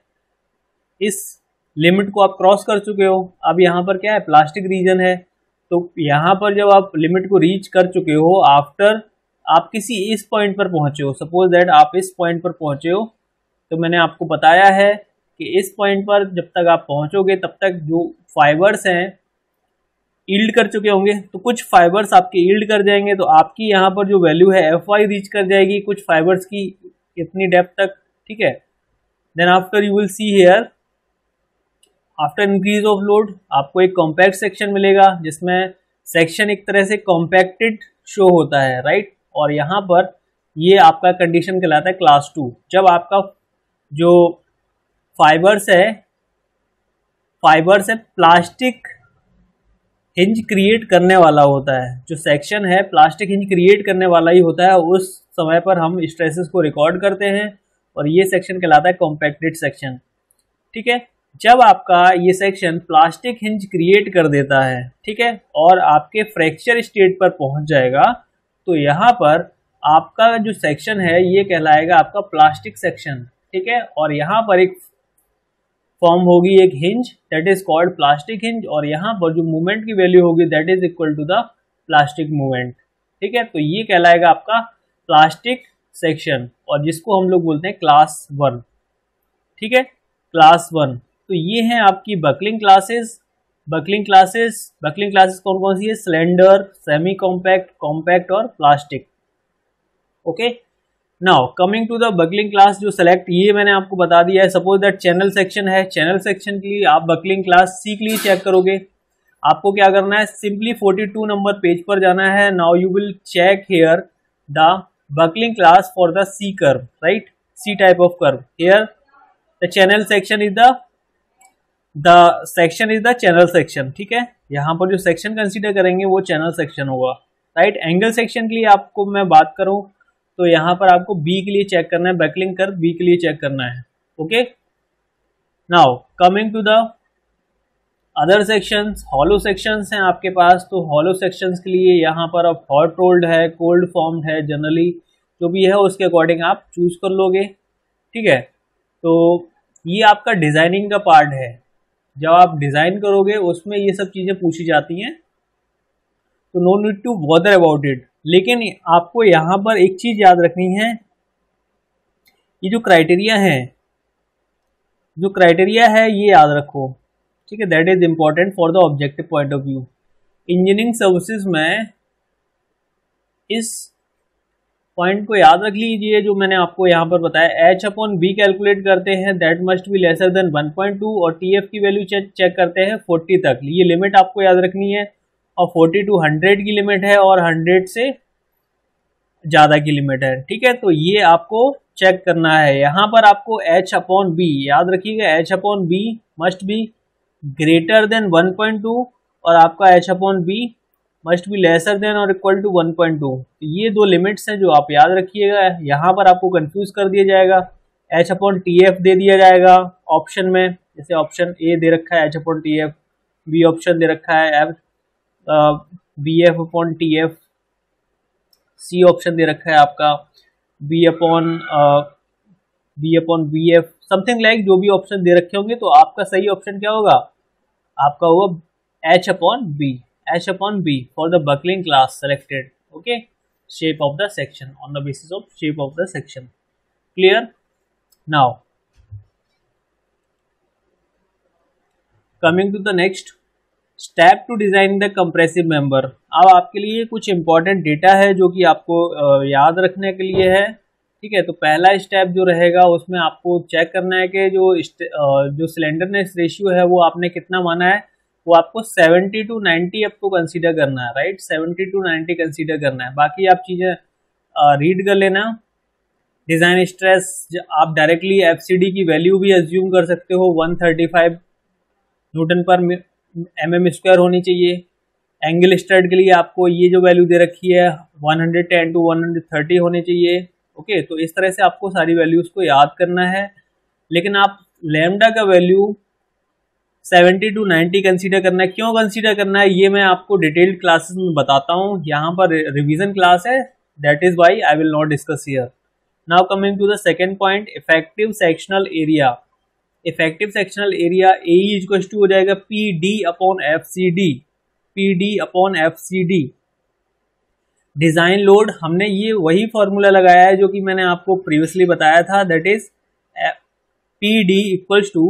इस लिमिट को आप क्रॉस कर चुके हो। अब यहाँ पर क्या है, प्लास्टिक रीजन है, तो यहाँ पर जब आप लिमिट को रीच कर चुके हो, आफ्टर आप किसी इस पॉइंट पर पहुँचे हो, सपोज दैट आप इस पॉइंट पर पहुँचे हो, तो मैंने आपको बताया है कि इस पॉइंट पर जब तक आप पहुँचोगे तब तक जो फाइबर्स हैं यील्ड कर चुके होंगे, तो कुछ फाइबर्स आपके यील्ड कर जाएंगे, तो आपकी यहाँ पर जो वैल्यू है fy रीच कर जाएगी कुछ फाइबर्स की इतनी डेप्थ तक, ठीक है। Then after you will see here after increase of load आपको एक कॉम्पैक्ट सेक्शन मिलेगा जिसमें सेक्शन एक तरह से कॉम्पैक्टेड शो होता है, राइट। और यहाँ पर ये आपका कंडीशन कहलाता है क्लास 2, जब आपका जो फाइबर्स है प्लास्टिक हिंज क्रिएट करने वाला होता है, जो सेक्शन है प्लास्टिक हिंज क्रिएट करने वाला ही होता है, उस समय पर हम स्ट्रेसेस को रिकॉर्ड करते हैं और ये सेक्शन कहलाता है कॉम्पैक्टेड सेक्शन, ठीक है। जब आपका ये सेक्शन प्लास्टिक हिंज क्रिएट कर देता है, ठीक है, और आपके फ्रैक्चर स्टेट पर पहुंच जाएगा, तो यहाँ पर आपका जो सेक्शन है ये कहलाएगा आपका प्लास्टिक सेक्शन, ठीक है, और यहाँ पर एक फॉर्म होगी एक hinge that is called plastic hinge, और यहाँ पर जो मूवमेंट की वैल्यू होगी that is equal to the plastic movement, ठीक है। तो ये कहलाएगा आपका प्लास्टिक सेक्शन और जिसको हम लोग बोलते हैं क्लास 1, ठीक है, क्लास 1। तो ये हैं आपकी बकलिंग क्लासेस। बकलिंग क्लासेस कौन कौन सी है, सिलेंडर, सेमी कॉम्पैक्ट, कॉम्पैक्ट और plastic. Okay, now coming to the buckling class जो सेलेक्ट, ये मैंने आपको बता दिया है। सपोज दैट चैनल सेक्शन है, चैनल सेक्शन के लिए आप बकलिंग क्लास सी के लिए चेक करोगे। आपको क्या करना है, सिंपली 42 नंबर पेज पर जाना है। Now you will check here the buckling class for the C curve, right, C type of curve. Here the channel section is the channel section, ठीक है। यहाँ पर जो सेक्शन कंसीडर करेंगे वो चैनल सेक्शन होगा, राइट। एंगल सेक्शन के लिए आपको मैं बात करूं तो यहाँ पर आपको बी के लिए चेक करना है, बकलिंग कर्व बी के लिए चेक करना है। Okay, now coming to the other sections, hollow sections हैं आपके पास। तो हॉलो सेक्शंस के लिए यहाँ पर अब हॉट रोल्ड है, कोल्ड फॉर्म्ड है, जनरली जो भी है उसके अकॉर्डिंग आप चूज कर लोगे, ठीक है। तो ये आपका डिजाइनिंग का पार्ट है, जब आप डिजाइन करोगे उसमें ये सब चीजें पूछी जाती हैं, तो no need to bother about it. लेकिन आपको यहाँ पर एक चीज याद रखनी है, ये जो क्राइटेरिया है ये याद रखो, ठीक है, that is important for the objective point of view. Engineering services में इस पॉइंट को याद रख लीजिए जो मैंने आपको यहाँ पर बताया। एच अपॉन बी कैलकुलेट करते हैं, that must be lesser then 1.2, और टी एफ की वैल्यू चेक करते हैं 40 तक। ये लिमिट आपको याद रखनी है, और 40 टू 100 की लिमिट है, और 100 से ज़्यादा की लिमिट है। ठीक है, तो ये आपको चेक करना है। यहाँ पर आपको एच अपॉन बी याद रखिएगा, H upon B must be greater than 1.2, और आपका H upon B must be lesser than और इक्वल टू 1.2। तो ये दो लिमिट्स हैं जो आप याद रखिएगा। यहाँ पर आपको कंफ्यूज कर दिया जाएगा, एच अपॉन टी एफ दे दिया जाएगा ऑप्शन में, जैसे ऑप्शन ए दे रखा है H upon T F, B option दे रखा है F B F upon T F, C option दे रखा है आपका B upon B F, something like जो भी ऑप्शन दे रखे होंगे। तो आपका सही ऑप्शन क्या होगा, आपका होगा H upon B, H upon B for the buckling class selected. Okay, shape of the section on the basis of shape of the section. Clear? Now, coming to the next step to design the compressive member. अब आपके लिए कुछ important data है जो कि आपको याद रखने के लिए है। ठीक है, तो पहला स्टेप जो रहेगा उसमें आपको चेक करना है कि जो स्लेंडरनेस रेशियो है वो आपने कितना माना है, वो आपको 70 टू 90 आपको कंसीडर करना है, राइट। 70 टू 90 कंसीडर करना है। बाकी आप चीज़ें रीड कर लेना। डिज़ाइन स्ट्रेस आप डायरेक्टली एफसीडी की वैल्यू भी एज्यूम कर सकते हो, 135 न्यूटन पर mm स्क्वायर होनी चाहिए। एंगल स्ट्रेट के लिए आपको ये जो वैल्यू दे रखी है 110 टू 130 होने चाहिए। ओके, तो इस तरह से आपको सारी वैल्यूज़ को याद करना है। लेकिन आप लैम्डा का वैल्यू 70 टू 90 कंसीडर करना है। क्यों कंसीडर करना है ये मैं आपको डिटेल्ड क्लासेस में बताता हूँ। यहाँ पर रिवीजन क्लास है, that is why I will not discuss here. Now coming to the second point, effective sectional area. Effective sectional area A equal to हो जाएगा P D upon F C D, P D upon F C D. Design load हमने ये वही formula लगाया है जो कि मैंने आपको प्रीवियसली बताया था, that is P D equals to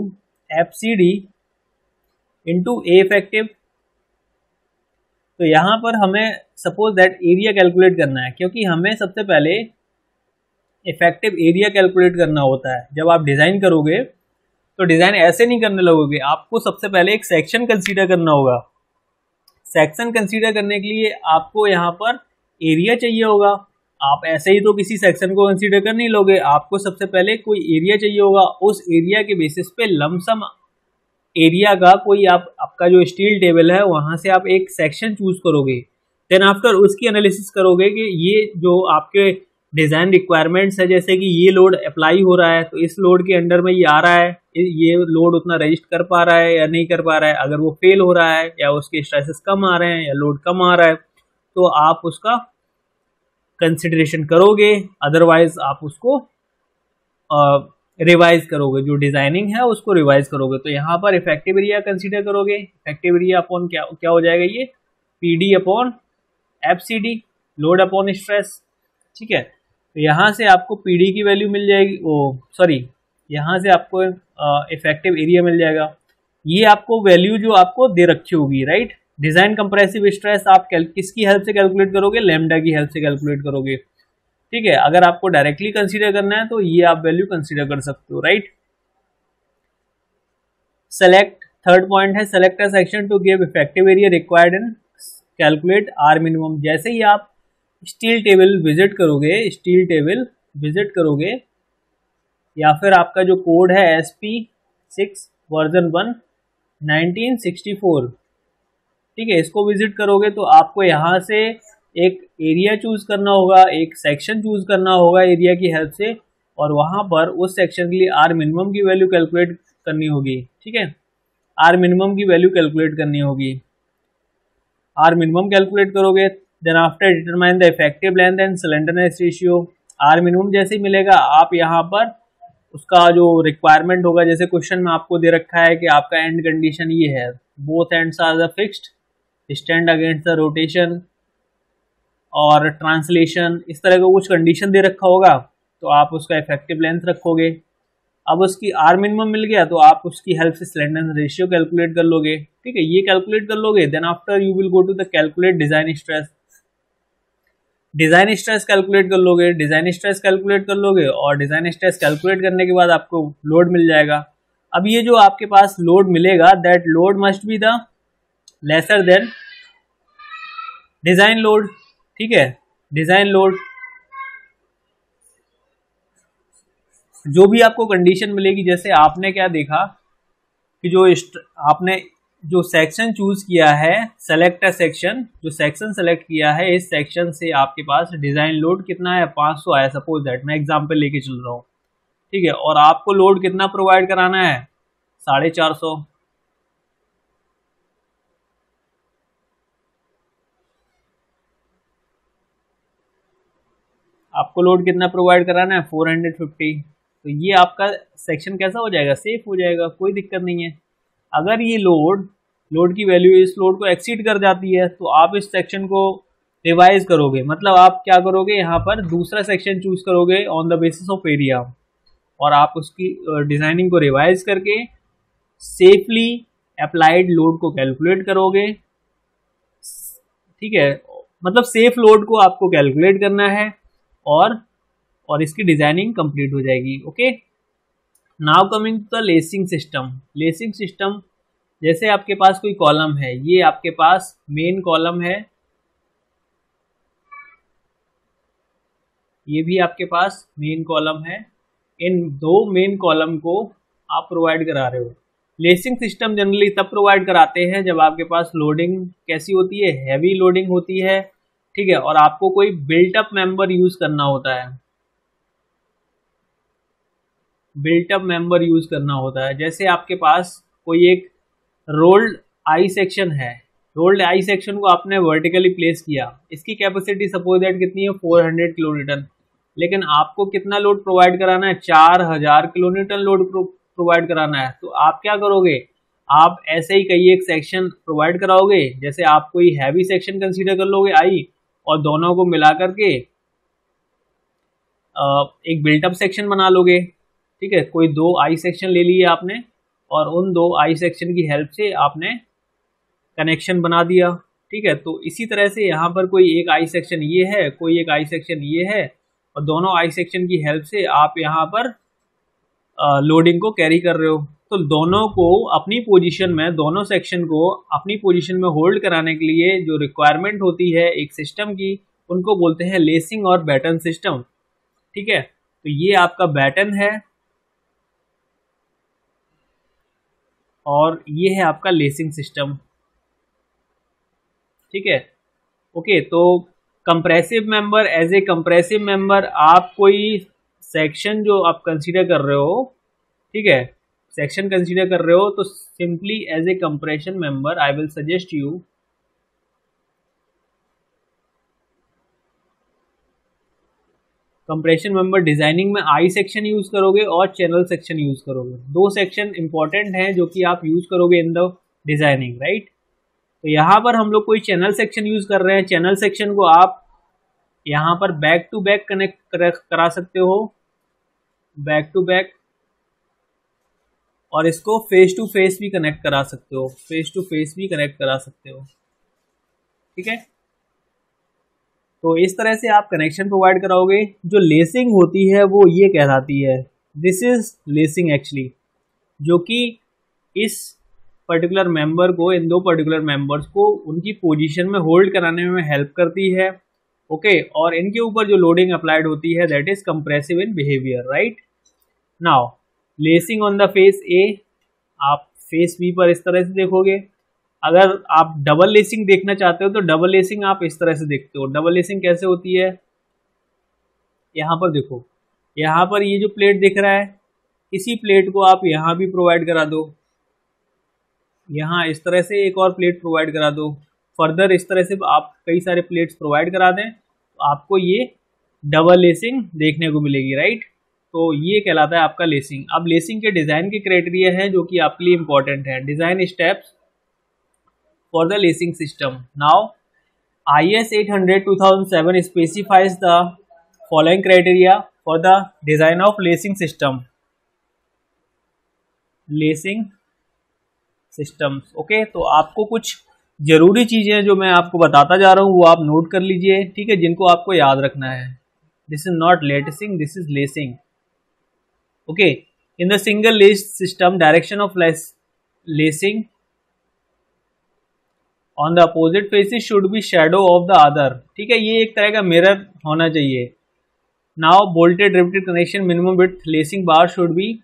F C D into A effective. तो यहाँ पर हमें सपोज दैट एरिया कैलकुलेट करना है, क्योंकि हमें सबसे पहले इफेक्टिव एरिया कैलकुलेट करना होता है। जब आप डिज़ाइन करोगे तो डिज़ाइन ऐसे नहीं करने लगोगे, आपको सबसे पहले एक सेक्शन कंसीडर करना होगा। सेक्शन कंसीडर करने के लिए आपको यहाँ पर एरिया चाहिए होगा। आप ऐसे ही तो किसी सेक्शन को कंसीडर कर नहीं लोगे, आपको सबसे पहले कोई एरिया चाहिए होगा। उस एरिया के बेसिस पे लमसम एरिया का कोई आपका जो स्टील टेबल है वहाँ से आप एक सेक्शन चूज करोगे। देन आफ्टर उसकी एनालिसिस करोगे कि ये जो आपके डिज़ाइन रिक्वायरमेंट्स है, जैसे कि ये लोड अप्लाई हो रहा है तो इस लोड के अंडर में ये आ रहा है, ये लोड उतना रजिस्ट कर पा रहा है या नहीं कर पा रहा है। अगर वो फेल हो रहा है या उसके स्ट्रेसेस कम आ रहे हैं या लोड कम आ रहा है तो आप उसका कंसिडरेशन करोगे, अदरवाइज आप उसको रिवाइज करोगे, जो डिजाइनिंग है उसको रिवाइज करोगे। तो यहाँ पर इफेक्टिव एरिया कंसीडर करोगे। इफेक्टिव एरिया अपॉन क्या हो जाएगा, ये P D upon F C D, load upon stress. ठीक है, तो यहाँ से आपको पी डी की वैल्यू मिल जाएगी, यहाँ से आपको इफेक्टिव एरिया मिल जाएगा। ये आपको वैल्यू जो आपको दे रखी होगी, राइट। डिजाइन कंप्रेसिव स्ट्रेस आप किसकी हेल्प से कैलकुलेट करोगे, लैम्डा की हेल्प से कैलकुलेट करोगे। ठीक है, अगर आपको डायरेक्टली कंसीडर करना है तो ये आप वैल्यू कंसीडर कर सकते हो, राइट। सेलेक्ट, थर्ड पॉइंट है select a section to give effective area required and calculate R minimum. जैसे ही आप स्टील टेबल विजिट करोगे या फिर आपका जो कोड है SP6 वर्जन 1 1964, ठीक है, इसको विजिट करोगे तो आपको यहाँ से एक एरिया चूज करना होगा, एक सेक्शन चूज करना होगा एरिया की हेल्प से, और वहाँ पर उस सेक्शन के लिए आर मिनिमम की वैल्यू कैलकुलेट करनी होगी। ठीक है, आर मिनिमम की वैल्यू कैलकुलेट करनी होगी। आर मिनिमम कैलकुलेट करोगे, then after determine the effective length and slenderness ratio. R minimum जैसे ही मिलेगा आप यहाँ पर उसका जो रिक्वायरमेंट होगा, जैसे क्वेश्चन में आपको दे रखा है कि आपका एंड कंडीशन ये है, both ends are the fixed, stand against the rotation और ट्रांसलेशन, इस तरह का कुछ कंडीशन दे रखा होगा तो आप उसका इफेक्टिव लेंथ रखोगे। अब उसकी आर मिनिमम मिल गया तो आप उसकी हेल्प से स्लेंडरनेस रेशियो कैलकुलेट कर लोगे। ठीक है, ये कैलकुलेट कर लोगे, then after you will go to the calculate design stress. Design stress calculate कर लोगे, डिज़ाइन स्ट्रेस कैलकुलेट कर लोगे और डिज़ाइन स्ट्रेस कैलकुलेट करने के बाद आपको लोड मिल जाएगा। अब ये जो आपके पास लोड मिलेगा, that load must be the lesser than design load. ठीक है, डिज़ाइन लोड जो भी आपको कंडीशन मिलेगी, जैसे आपने क्या देखा कि जो आपने जो सेक्शन चूज किया है, सेलेक्ट अ सेक्शन, जो सेक्शन सेलेक्ट किया है, इस सेक्शन से आपके पास डिजाइन लोड कितना है, 500 आया। सपोज दैट मैं एग्जांपल लेके चल रहा हूँ, ठीक है, और आपको लोड कितना प्रोवाइड कराना है, 450। आपको लोड कितना प्रोवाइड कराना है, 450। तो ये आपका सेक्शन कैसा हो जाएगा, सेफ हो जाएगा, कोई दिक्कत नहीं है। अगर ये लोड की वैल्यू इस लोड को एक्सीड कर जाती है तो आप इस सेक्शन को रिवाइज करोगे, मतलब आप क्या करोगे, यहाँ पर दूसरा सेक्शन चूज करोगे on the basis of area, और आप उसकी डिजाइनिंग को रिवाइज करके सेफली अप्लाइड लोड को कैलकुलेट करोगे। ठीक है, मतलब सेफ लोड को आपको कैलकुलेट करना है और इसकी डिजाइनिंग कंप्लीट हो जाएगी। Okay, now coming to the lacing system. Lacing system, जैसे आपके पास कोई कॉलम है, ये आपके पास मेन कॉलम है, ये भी आपके पास मेन कॉलम है, इन दो मेन कॉलम को आप प्रोवाइड करा रहे हो। लेसिंग सिस्टम जनरली तब प्रोवाइड कराते हैं जब आपके पास लोडिंग कैसी होती है, हैवी लोडिंग होती है। ठीक है, और आपको कोई बिल्ट अप मेंबर यूज करना होता है, बिल्ट अप मेंबर यूज करना होता है। जैसे आपके पास कोई एक रोल्ड आई सेक्शन है, रोल्ड आई सेक्शन को आपने वर्टिकली प्लेस किया, इसकी कैपेसिटी सपोज दैट कितनी है, 400 किलोन्यूटन, लेकिन आपको कितना लोड प्रोवाइड कराना है, 4000 किलोन्यूटन लोड प्रोवाइड कराना है। तो आप क्या करोगे, आप ऐसे ही कई एक सेक्शन प्रोवाइड कराओगे, जैसे आप कोई हैवी सेक्शन कंसीडर कर लोगे आई, और दोनों को मिला करके एक बिल्टअप सेक्शन बना लोगे। ठीक है, कोई दो आई सेक्शन ले लिए आपने, और उन दो आई सेक्शन की हेल्प से आपने कनेक्शन बना दिया। ठीक है, तो इसी तरह से यहाँ पर कोई एक आई सेक्शन ये है, कोई एक आई सेक्शन ये है, और दोनों आई सेक्शन की हेल्प से आप यहाँ पर लोडिंग को कैरी कर रहे हो। तो दोनों को अपनी पोजीशन में, दोनों सेक्शन को अपनी पोजीशन में होल्ड कराने के लिए जो रिक्वायरमेंट होती है एक सिस्टम की, उनको बोलते हैं लेसिंग और बैटन सिस्टम। ठीक है, तो ये आपका बैटन है और ये है आपका लेसिंग सिस्टम। ठीक है, ओके, तो compressive member, as a compressive member आप कोई सेक्शन जो आप कंसीडर कर रहे हो, ठीक है, सेक्शन कंसीडर कर रहे हो, तो simply as a compression member I will suggest you compression member designing में आई सेक्शन यूज करोगे और चैनल सेक्शन यूज करोगे। दो सेक्शन इंपॉर्टेंट हैं जो कि आप यूज करोगे इन द डिजाइनिंग, राइट। तो यहाँ पर हम लोग कोई चैनल सेक्शन यूज कर रहे हैं, चैनल सेक्शन को आप यहाँ पर बैक टू बैक कनेक्ट करा सकते हो, बैक टू बैक, और इसको फेस टू फेस भी कनेक्ट करा सकते हो, फेस टू फेस भी कनेक्ट करा सकते हो। ठीक है, तो इस तरह से आप कनेक्शन प्रोवाइड कराओगे। जो लेसिंग होती है वो ये कहलाती है, दिस इज लेसिंग एक्चुअली, जो कि इस पर्टिकुलर मेंबर को, इन दो पर्टिकुलर मेंबर्स को उनकी पोजीशन में होल्ड कराने में हेल्प करती है। ओके, और इनके ऊपर जो लोडिंग अप्लाइड होती है that is compressive in behaviour, right. Now lacing on the face A, आप फेस बी पर इस तरह से देखोगे। अगर आप डबल लेसिंग देखना चाहते हो तो डबल लेसिंग आप इस तरह से देखते हो। डबल लेसिंग कैसे होती है, यहाँ पर देखो, यहाँ पर ये जो प्लेट दिख रहा है, इसी प्लेट को आप यहाँ भी प्रोवाइड करा दो, यहाँ इस तरह से एक और प्लेट प्रोवाइड करा दो, फर्दर इस तरह से आप कई सारे प्लेट्स प्रोवाइड करा दें, तो आपको ये डबल लेसिंग देखने को मिलेगी, राइट। तो ये कहलाता है आपका लेसिंग। अब लेसिंग के डिज़ाइन के क्राइटेरिया हैं जो कि आपके लिए इंपॉर्टेंट है, design steps for the lacing system. Now IS 800 2007 specifies the following criteria for the design of lacing system. Lacing systems, okay, तो आपको कुछ जरूरी चीजें जो मैं आपको बताता जा रहा हूँ वो आप नोट कर लीजिए, ठीक है, जिनको आपको याद रखना है। This is not lacing, this is lacing. Okay, in the single less system direction of lacing on the opposite faces should be shadow of the other. ठीक है, ये एक तरह का मिरर होना चाहिए। Now bolted riveted connection minimum width lacing bar should be,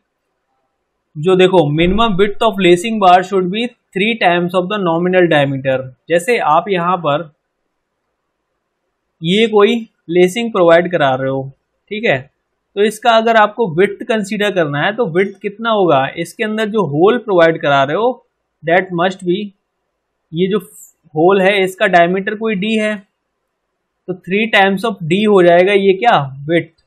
जो देखो minimum width of lacing bar should be 3 times of the nominal diameter. जैसे आप यहाँ पर ये कोई लेसिंग प्रोवाइड करा रहे हो, ठीक है, तो इसका अगर आपको विड्थ कंसीडर करना है तो विड्थ कितना होगा, इसके अंदर जो होल प्रोवाइड करा रहे हो दैट मस्ट बी, ये जो होल है इसका डायमीटर कोई डी है तो 3 टाइम्स ऑफ डी हो जाएगा ये क्या, विड्थ।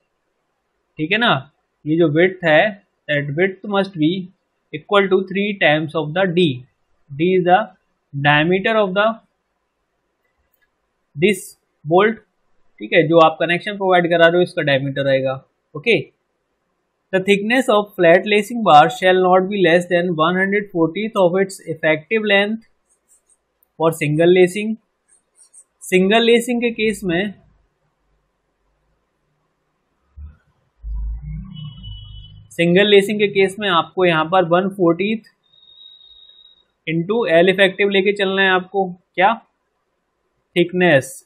ठीक है ना, ये जो विड्थ है that width must be equal to 3 times of the D. D is the diameter of the this bolt. ठीक है, जो आप कनेक्शन प्रोवाइड करा रहे हो इसका डायमीटर रहेगा। Okay, the thickness of flat lacing bar shall not be less than 1/40 of its effective length for single lacing. Single lacing के केस में आपको यहां पर 1/40 इंटू एल इफेक्टिव लेके चलना है आपको। क्या, थिकनेस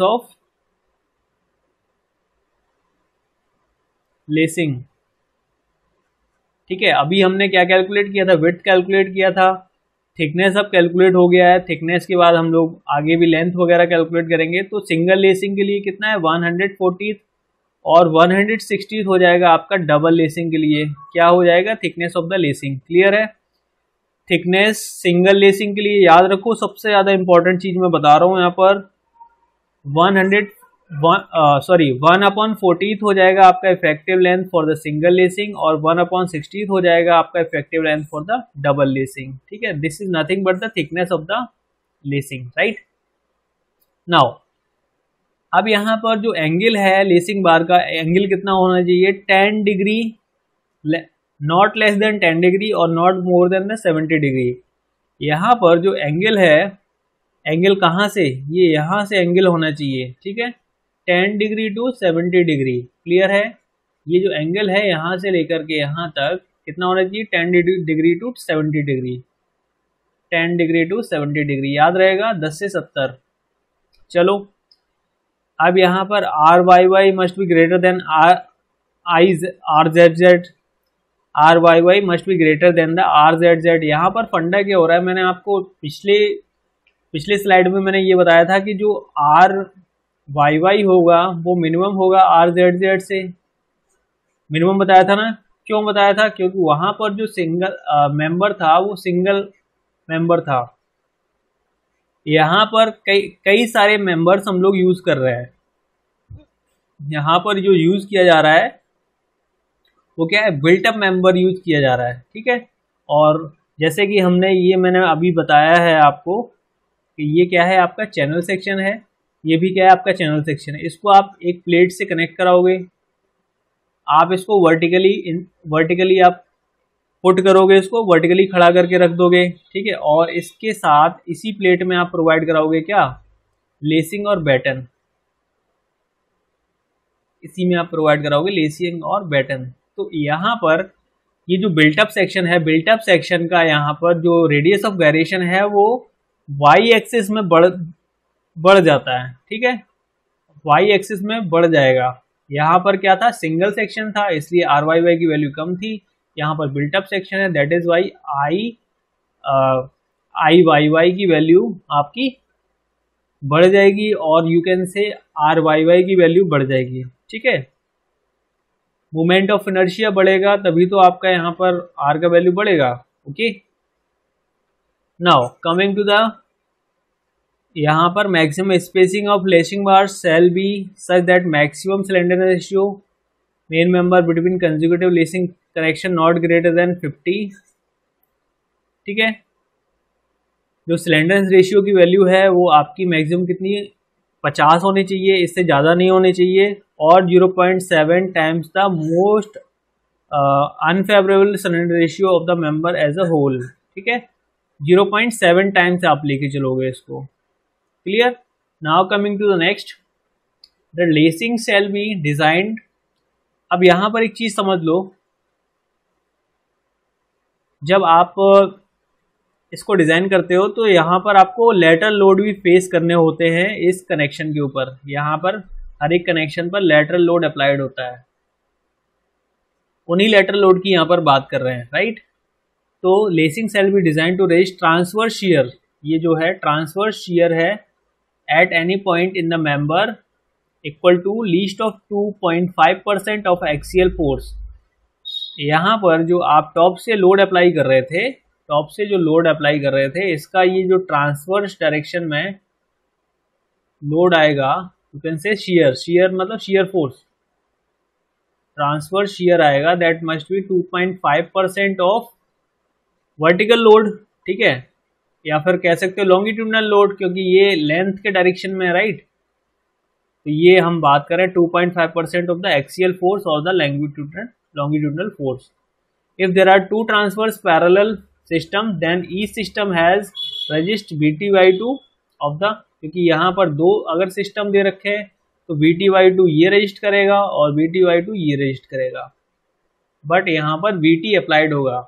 ऑफ लेसिंग। ठीक है, अभी हमने क्या कैलकुलेट किया था, विड्थ कैलकुलेट किया था, थिकनेस अब कैलकुलेट हो गया है। थिकनेस के बाद हम लोग आगे भी लेंथ वगैरह कैलकुलेट करेंगे। तो सिंगल लेसिंग के लिए कितना है 140 और 160 हो जाएगा आपका डबल लेसिंग के लिए। क्या हो जाएगा, thickness of the lacing. Clear है, थिकनेस सिंगल लेसिंग के लिए याद रखो, सबसे ज़्यादा इंपॉर्टेंट चीज़ मैं बता रहा हूँ यहाँ पर 1/40 हो जाएगा आपका effective length for the single lacing और 1/60 हो जाएगा आपका effective length for the double lacing. ठीक है, this is nothing but the thickness of the lacing, right. Now अब यहाँ पर जो एंगल है लेसिंग बार का, एंगल कितना होना चाहिए, 10 degree, not less than 10 degree और not more than the 70 degree. यहाँ पर जो एंगल है, एंगल कहाँ से, ये यहाँ से एंगल होना चाहिए। ठीक है, 10 डिग्री टू 70 डिग्री। क्लियर है, ये जो एंगल है यहाँ से लेकर के यहाँ तक कितना होना चाहिए, 10 degree to 70 degree. 10 degree to 70 degree याद रहेगा, 10 से 70। चलो अब यहाँ पर R Y Y must be greater than R Z Z. R Y Y must be greater than the R Z Z. यहाँ पर फंडा क्या हो रहा है, मैंने आपको पिछले स्लाइड में मैंने ये बताया था कि जो आर वाई वाई होगा वो मिनिमम होगा आर जेड जेड से। मिनिमम बताया था ना, क्यों बताया था, क्योंकि वहां पर जो सिंगल मेंबर था वो सिंगल मेंबर था। यहाँ पर कई सारे मेंबर्स हम लोग यूज कर रहे हैं। यहाँ पर जो यूज किया जा रहा है वो क्या है, बिल्ट अप मेंबर यूज किया जा रहा है। ठीक है, और जैसे कि मैंने अभी बताया है आपको कि ये क्या है, आपका चैनल सेक्शन है, ये भी क्या है, आपका चैनल सेक्शन है। इसको आप एक प्लेट से कनेक्ट कराओगे, आप इसको वर्टिकली आप पुट करोगे, इसको वर्टिकली खड़ा करके रख दोगे। ठीक है, और इसके साथ इसी प्लेट में आप प्रोवाइड कराओगे क्या, लेसिंग और बैटन। इसी में आप प्रोवाइड कराओगे लेसिंग और बैटन। तो यहाँ पर ये जो बिल्टअप सेक्शन है, बिल्टअप सेक्शन का यहाँ पर जो रेडियस ऑफ वेरिएशन है वो वाई एक्सिस में बढ़ जाता है। ठीक है, वाई एक्सिस में बढ़ जाएगा। यहाँ पर क्या था, सिंगल सेक्शन था इसलिए आर वाई वाई की वैल्यू कम थी। यहाँ पर बिल्टअप सेक्शन है, that is why I Y Y की वैल्यू आपकी बढ़ जाएगी और you can say R Y Y की वैल्यू बढ़ जाएगी। ठीक है, मोमेंट ऑफ इनर्शिया बढ़ेगा तभी तो आपका यहाँ पर आर का वैल्यू बढ़ेगा। Okay, now coming to the यहाँ पर maximum spacing of lacing bar shall be such that maximum slender ratio main member between consecutive lacing connection not greater than 50। ठीक है, जो सिलेंडर रेशियो की वैल्यू है वो आपकी मैक्सिमम कितनी 50 होनी चाहिए, इससे ज़्यादा नहीं होनी चाहिए, और 0.7 times the most unfavourable slender ratio of the member as a whole. ठीक है, 0.7 टाइम्स आप लेके चलोगे इसको। Clear? Now coming to the next, the lacing shall be designed. अब यहाँ पर एक चीज समझ लो, जब आप इसको डिजाइन करते हो तो यहाँ पर आपको लेटरल लोड भी फेस करने होते हैं इस कनेक्शन के ऊपर। यहाँ पर हर एक कनेक्शन पर लेटरल लोड अप्लाइड होता है, उन्हीं लेटरल लोड की यहाँ पर बात कर रहे हैं, राइट। तो लेसिंग सेल भी design to resist transverse shear, ये जो है ट्रांसवर्स शियर है at any point in the member equal to least of 2.5% of axial force. यहाँ पर जो आप टॉप से लोड अप्लाई कर रहे थे, टॉप से जो लोड अप्लाई कर रहे थे, इसका ये जो ट्रांसवर्स डायरेक्शन में लोड आएगा, यू कैन से शियर, शियर मतलब शियर फोर्स, ट्रांसवर्स शियर आएगा that must B 2.5% of vertical load, ठीक है, या फिर कह सकते हो लॉन्गिट्यूडनल लोड, क्योंकि ये लेंथ के डायरेक्शन में है, राइट। तो ये हम बात करें 2.5% ऑफ द एक्सियल फोर्स और the longitudinal force. If there are two transverse parallel systems, then each system has resist Vt/2 of the, क्योंकि यहाँ पर दो अगर सिस्टम दे रखे हैं तो Vt/2 ये रजिस्ट करेगा और Vt/2 ये रजिस्ट करेगा, बट यहाँ पर Vt अप्लाइड होगा,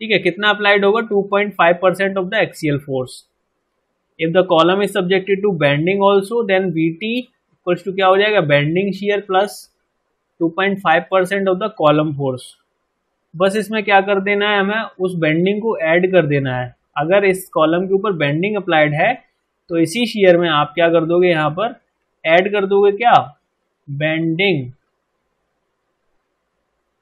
ठीक है। कितना अप्लाइड होगा? 2.5% of the axial force. If the column is subjected to bending also, then Vt equals to क्या हो जाएगा? Bending shear plus 2.5% of the column force. बस इसमें क्या कर देना है, हमें उस बेंडिंग को ऐड कर देना है। अगर इस कॉलम के ऊपर बेंडिंग अप्लाइड है तो इसी शियर में आप क्या कर दोगे, यहाँ पर ऐड कर दोगे क्या?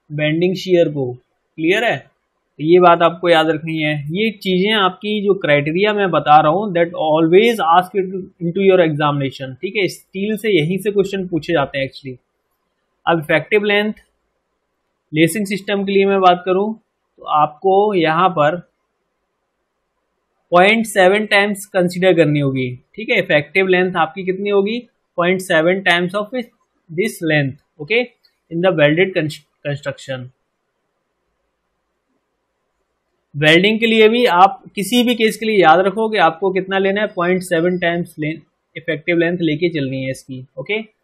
बेंडिंग शियर को। क्लियर है? तो ये बात आपको याद रखनी है। ये चीजें आपकी जो क्राइटेरिया मैं बता रहा हूँ, that always ask into your examination, ठीक है। स्टील से यहीं से क्वेश्चन पूछे जाते हैं एक्चुअली। अब इफेक्टिव लेंथ लेसिंग सिस्टम के लिए मैं बात करूं तो आपको यहाँ पर 0.7 टाइम्स कंसीडर करनी होगी, ठीक है। इफेक्टिव लेंथ आपकी कितनी होगी? 0.7 times of this length, okay, in the welded construction. Welding के लिए भी आप किसी भी केस के लिए याद रखो कि आपको कितना लेना है, 0.7 टाइम्स इफेक्टिव लेंथ लेके चलनी है इसकी, ओके।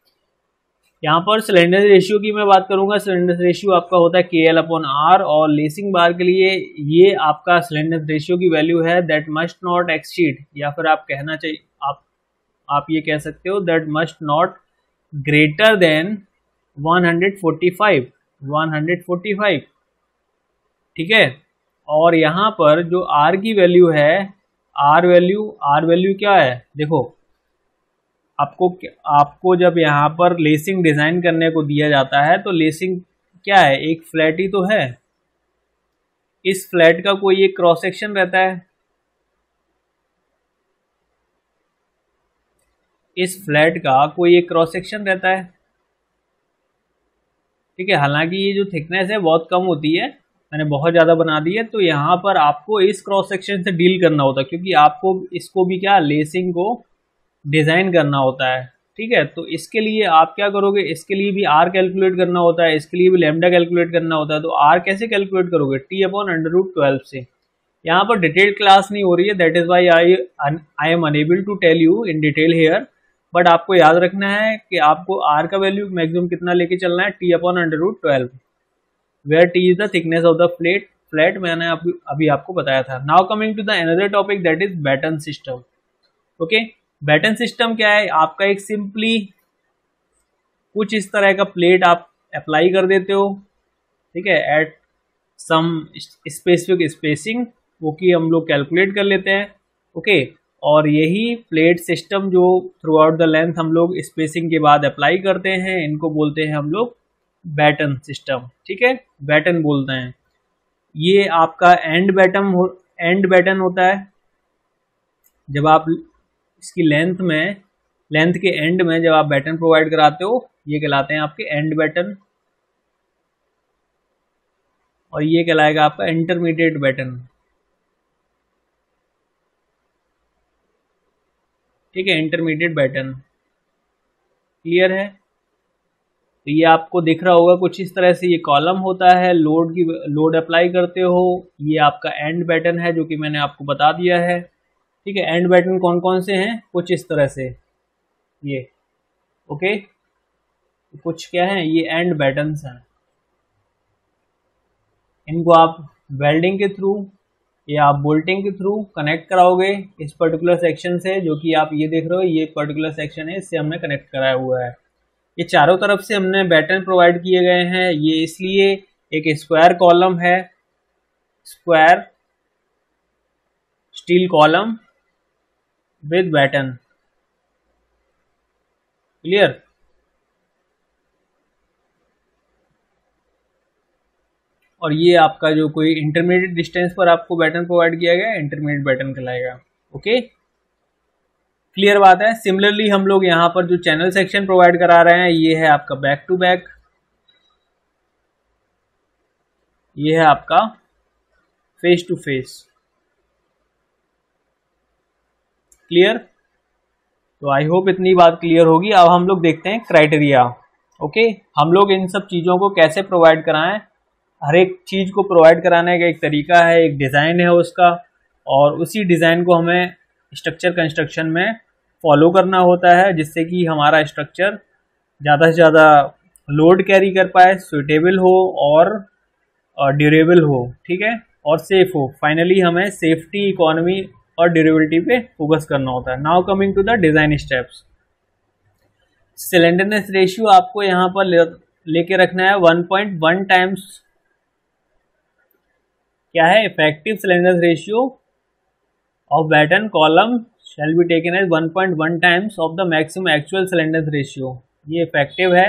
यहाँ पर सिलेंडर रेशियो की मैं बात करूंगा। सिलेंडर रेशियो आपका होता है KL/R, और लेसिंग बार के लिए ये आपका सिलेंडर रेशियो की वैल्यू है दैट मस्ट नॉट एक्सीड, या फिर आप कहना चाहिए आप ये कह सकते हो that must not greater then 145, ठीक है। और यहाँ पर जो R की वैल्यू है, R वैल्यू क्या है? देखो, आपको जब यहाँ पर लेसिंग डिजाइन करने को दिया जाता है तो लेसिंग क्या है? एक फ्लैट ही तो है। इस फ्लैट का कोई एक क्रॉस सेक्शन रहता है, इस फ्लैट का कोई एक क्रॉस सेक्शन रहता है, ठीक है। हालांकि ये जो थिकनेस है बहुत कम होती है, मैंने बहुत ज़्यादा बना दी है, तो यहाँ पर आपको इस क्रॉस सेक्शन से डील करना होता है, क्योंकि आपको इसको भी क्या लेसिंग को डिज़ाइन करना होता है, ठीक है। तो इसके लिए आप क्या करोगे? इसके लिए भी R कैलकुलेट करना होता है, इसके लिए भी लैम्डा कैलकुलेट करना होता है। तो R कैसे कैलकुलेट करोगे? T/√12 से। यहाँ पर डिटेल क्लास नहीं हो रही है, that is why I am unable to tell you in detail here, but आपको याद रखना है कि आपको R का वैल्यू मैक्सिमम कितना लेके चलना है? T/√12, where T is the thickness of the flat मैंने अभी आपको बताया था। Now coming to the another topic that is batten system, okay. Batten system क्या है? आपका एक सिंपली कुछ इस तरह का प्लेट आप अप्लाई कर देते हो, ठीक है, एट सम स्पेसिफिक स्पेसिंग, वो कि हम लोग कैलकुलेट कर लेते हैं, ओके। और यही प्लेट सिस्टम जो थ्रू आउट द लेंथ हम लोग स्पेसिंग के बाद अप्लाई करते हैं, इनको बोलते हैं हम लोग बैटन सिस्टम, ठीक है, बैटन बोलते हैं। ये आपका एंड बैटन होता है। जब आप इसकी लेंथ के एंड में जब आप बैटन प्रोवाइड कराते हो, ये कहलाते हैं आपके एंड बैटन, और ये कहलाएगा आपका इंटरमीडिएट बैटन, ठीक है, इंटरमीडिएट बैटन। क्लियर है? तो ये आपको दिख रहा होगा कुछ इस तरह से, ये कॉलम होता है, लोड अप्लाई करते हो, ये आपका एंड बैटन है जो कि मैंने आपको बता दिया है। ठीक है, एंड बैटन कौन कौन से हैं, कुछ इस तरह से ये, ओके, कुछ क्या है, ये एंड बैटन्स हैं। इनको आप वेल्डिंग के थ्रू या आप बोल्टिंग के थ्रू कनेक्ट कराओगे इस पर्टिकुलर सेक्शन से, जो कि आप ये देख रहे हो, ये पर्टिकुलर सेक्शन है, इससे हमने कनेक्ट कराया हुआ है। ये चारों तरफ से हमने बैटन प्रोवाइड किए गए हैं, ये इसलिए एक स्क्वायर कॉलम है, square steel column with batten, clear. और ये आपका जो कोई इंटरमीडिएट डिस्टेंस पर आपको बैटन प्रोवाइड किया गया है, इंटरमीडिएट बैटन कहलाएगा, ओके, क्लियर बात है। सिमिलरली हम लोग यहाँ पर जो चैनल सेक्शन प्रोवाइड करा रहे हैं, ये है आपका बैक टू बैक, ये है आपका फेस टू फेस, क्लियर। तो आई होप इतनी बात क्लियर होगी। अब हम लोग देखते हैं क्राइटेरिया, ओके, हम लोग इन सब चीज़ों को कैसे प्रोवाइड कराएं। हर एक चीज़ को प्रोवाइड कराने का एक तरीका है, एक डिज़ाइन है उसका, और उसी डिज़ाइन को हमें स्ट्रक्चर कंस्ट्रक्शन में फॉलो करना होता है, जिससे कि हमारा स्ट्रक्चर ज़्यादा से ज़्यादा लोड कैरी कर पाए, सुटेबल हो और ड्यूरेबल हो, ठीक है, और सेफ हो। फाइनली हमें सेफ्टी, इकोनॉमी और ड्यूरेबिलिटी पे फोकस करना होता है। Now coming to the design steps. Slenderness ratio आपको यहाँ पर लेके रखना है 1.1 टाइम्स, क्या है, effective slenderness ratio of batten column shall be taken as 1.1 times of the maximum actual slenderness ratio. ये इफेक्टिव है,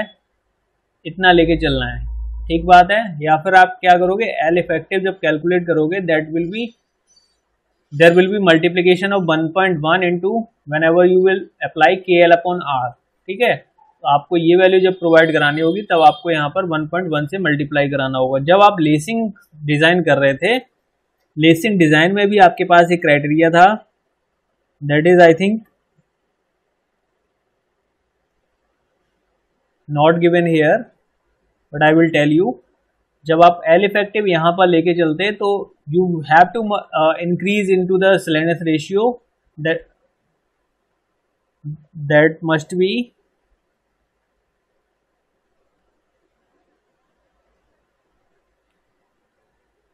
इतना लेके चलना है, ठीक बात है। या फिर आप क्या करोगे, एल इफेक्टिव जब कैलकुलेट करोगे, there will be multiplication of 1.1 into whenever you will apply KL upon R, ठीक है। तो आपको ये वैल्यू जब प्रोवाइड करानी होगी, तब आपको यहाँ पर 1.1 से मल्टीप्लाई कराना होगा। जब आप लेसिंग डिज़ाइन कर रहे थे, लेसिंग डिज़ाइन में भी आपके पास एक क्राइटेरिया था, that is I think not given here, but I will tell you. जब आप एल इफेक्टिव यहाँ पर लेके चलते, तो you have to increase into the slenderness ratio, that must be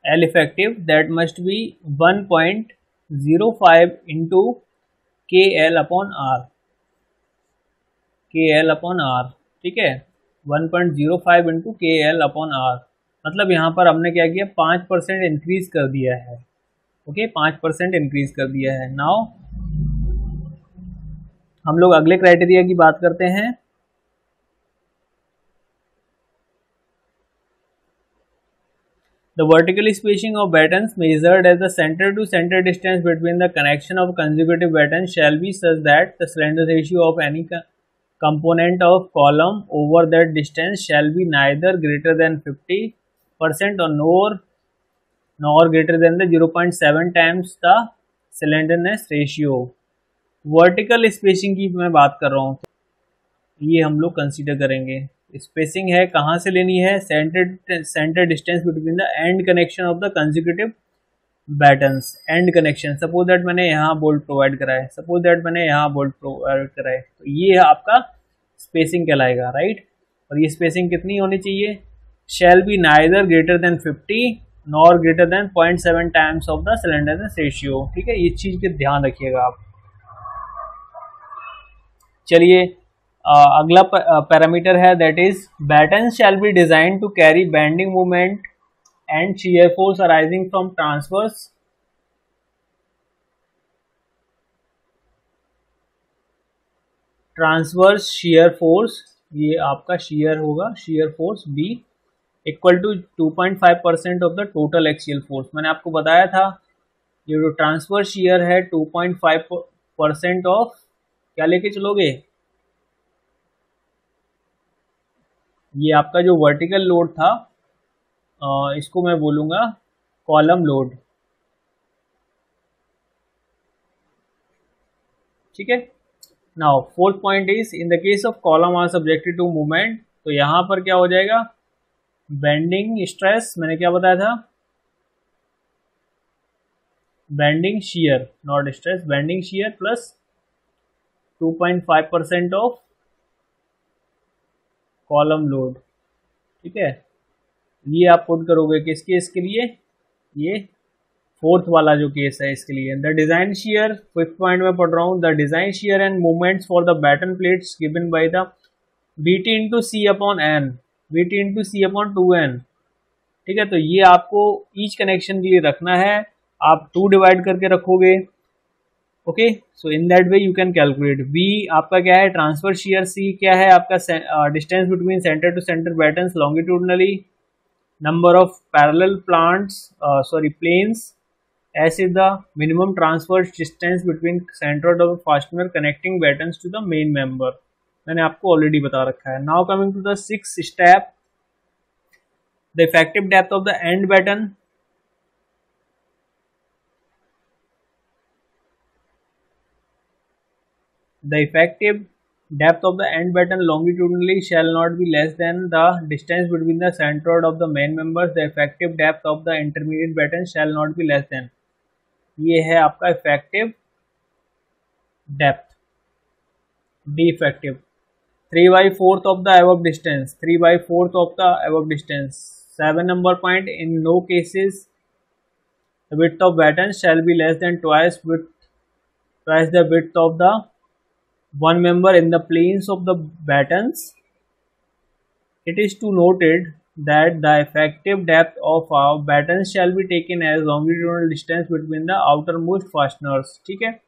L effective, that must be 1.05 into KL upon R, KL upon R, ठीक है, 1.05 into KL upon R। मतलब यहाँ पर हमने क्या किया, 5% इंक्रीज कर दिया है, ओके, 5% इंक्रीज कर दिया है। नाउ हम लोग अगले क्राइटेरिया की बात करते हैं। The vertical spacing of battens measured as the center to center distance between the connection of consecutive battens shall be such that the slender ratio of any component of column over that distance shall be neither greater than 50% or nor greater than the 0.7 times the slenderness ratio। Vertical spacing की मैं बात कर रहा हूँ, तो ये हम लोग कंसीडर करेंगे। स्पेसिंग है, कहाँ से लेनी है, centre distance between the end connection of the consecutive battens, and connection. Suppose that मैंने यहाँ बोल्ट प्रोवाइड करा है, सपोज दैट मैंने यहाँ बोल्ट प्रोवाइड करा है, तो ये आपका स्पेसिंग कहलाएगा, राइट। और ये स्पेसिंग कितनी होनी चाहिए, shall be neither greater than 50 nor greater than 0.7 times of the slenderness ratio, ठीक है। ये चीज़ के ध्यान रखिएगा आप। चलिए अगला पैरामीटर है, that is batten shall be design to carry bending movement and shear force arising from transverse shear force, ये आपका शियर होगा, shear force be equal to 2.5% of the total axial force. मैंने आपको बताया था ये जो ट्रांसवर्स शियर है 2.5% ऑफ क्या लेके चलोगे, ये आपका जो वर्टिकल लोड था, इसको मैं बोलूँगा कॉलम लोड, ठीक है। Now fourth point is, in the case of column are subjected to movement तो यहाँ पर क्या हो जाएगा, बेंडिंग स्ट्रेस, मैंने क्या बताया था, bending shear, not stress, bending shear plus 2.5% of column load. ठीक है, ये आप पुट करोगे किस केस के लिए, ये फोर्थ वाला जो केस है इसके लिए। The design shear, fifth point में पढ़ रहा हूँ, the design shear and movements for the batten plates given by the BT into C upon n, BT into C upon 2n। ठीक है, तो ये आपको ईच कनेक्शन के लिए रखना है, आप 2 डिवाइड करके रखोगे। Okay, so in that way you can calculate. B आपका क्या है, ट्रांसफर शियर। C क्या है आपका, distance between centre to centre battens longitudinally. Number of parallel planes। S is the minimum transverse distance between center of the fastener connecting battens to the main member। मैंने आपको already बता रखा है। Now coming to the 6th step, the effective depth of the end batten। The effective depth of the end batten longitudinally shall not be less than the distance between the centroid of the main members। The effective depth of the intermediate batten shall not be less than, ये है आपका effective depth. D effective 3/4 of the above distance, 3/4 of the above distance। 7 number point, in no cases the width of batten shall be less than twice the width of the one member in the planes of the battens। It is to noted that the effective depth of a batten shall be taken as longitudinal distance between the outermost fasteners। ठीक है,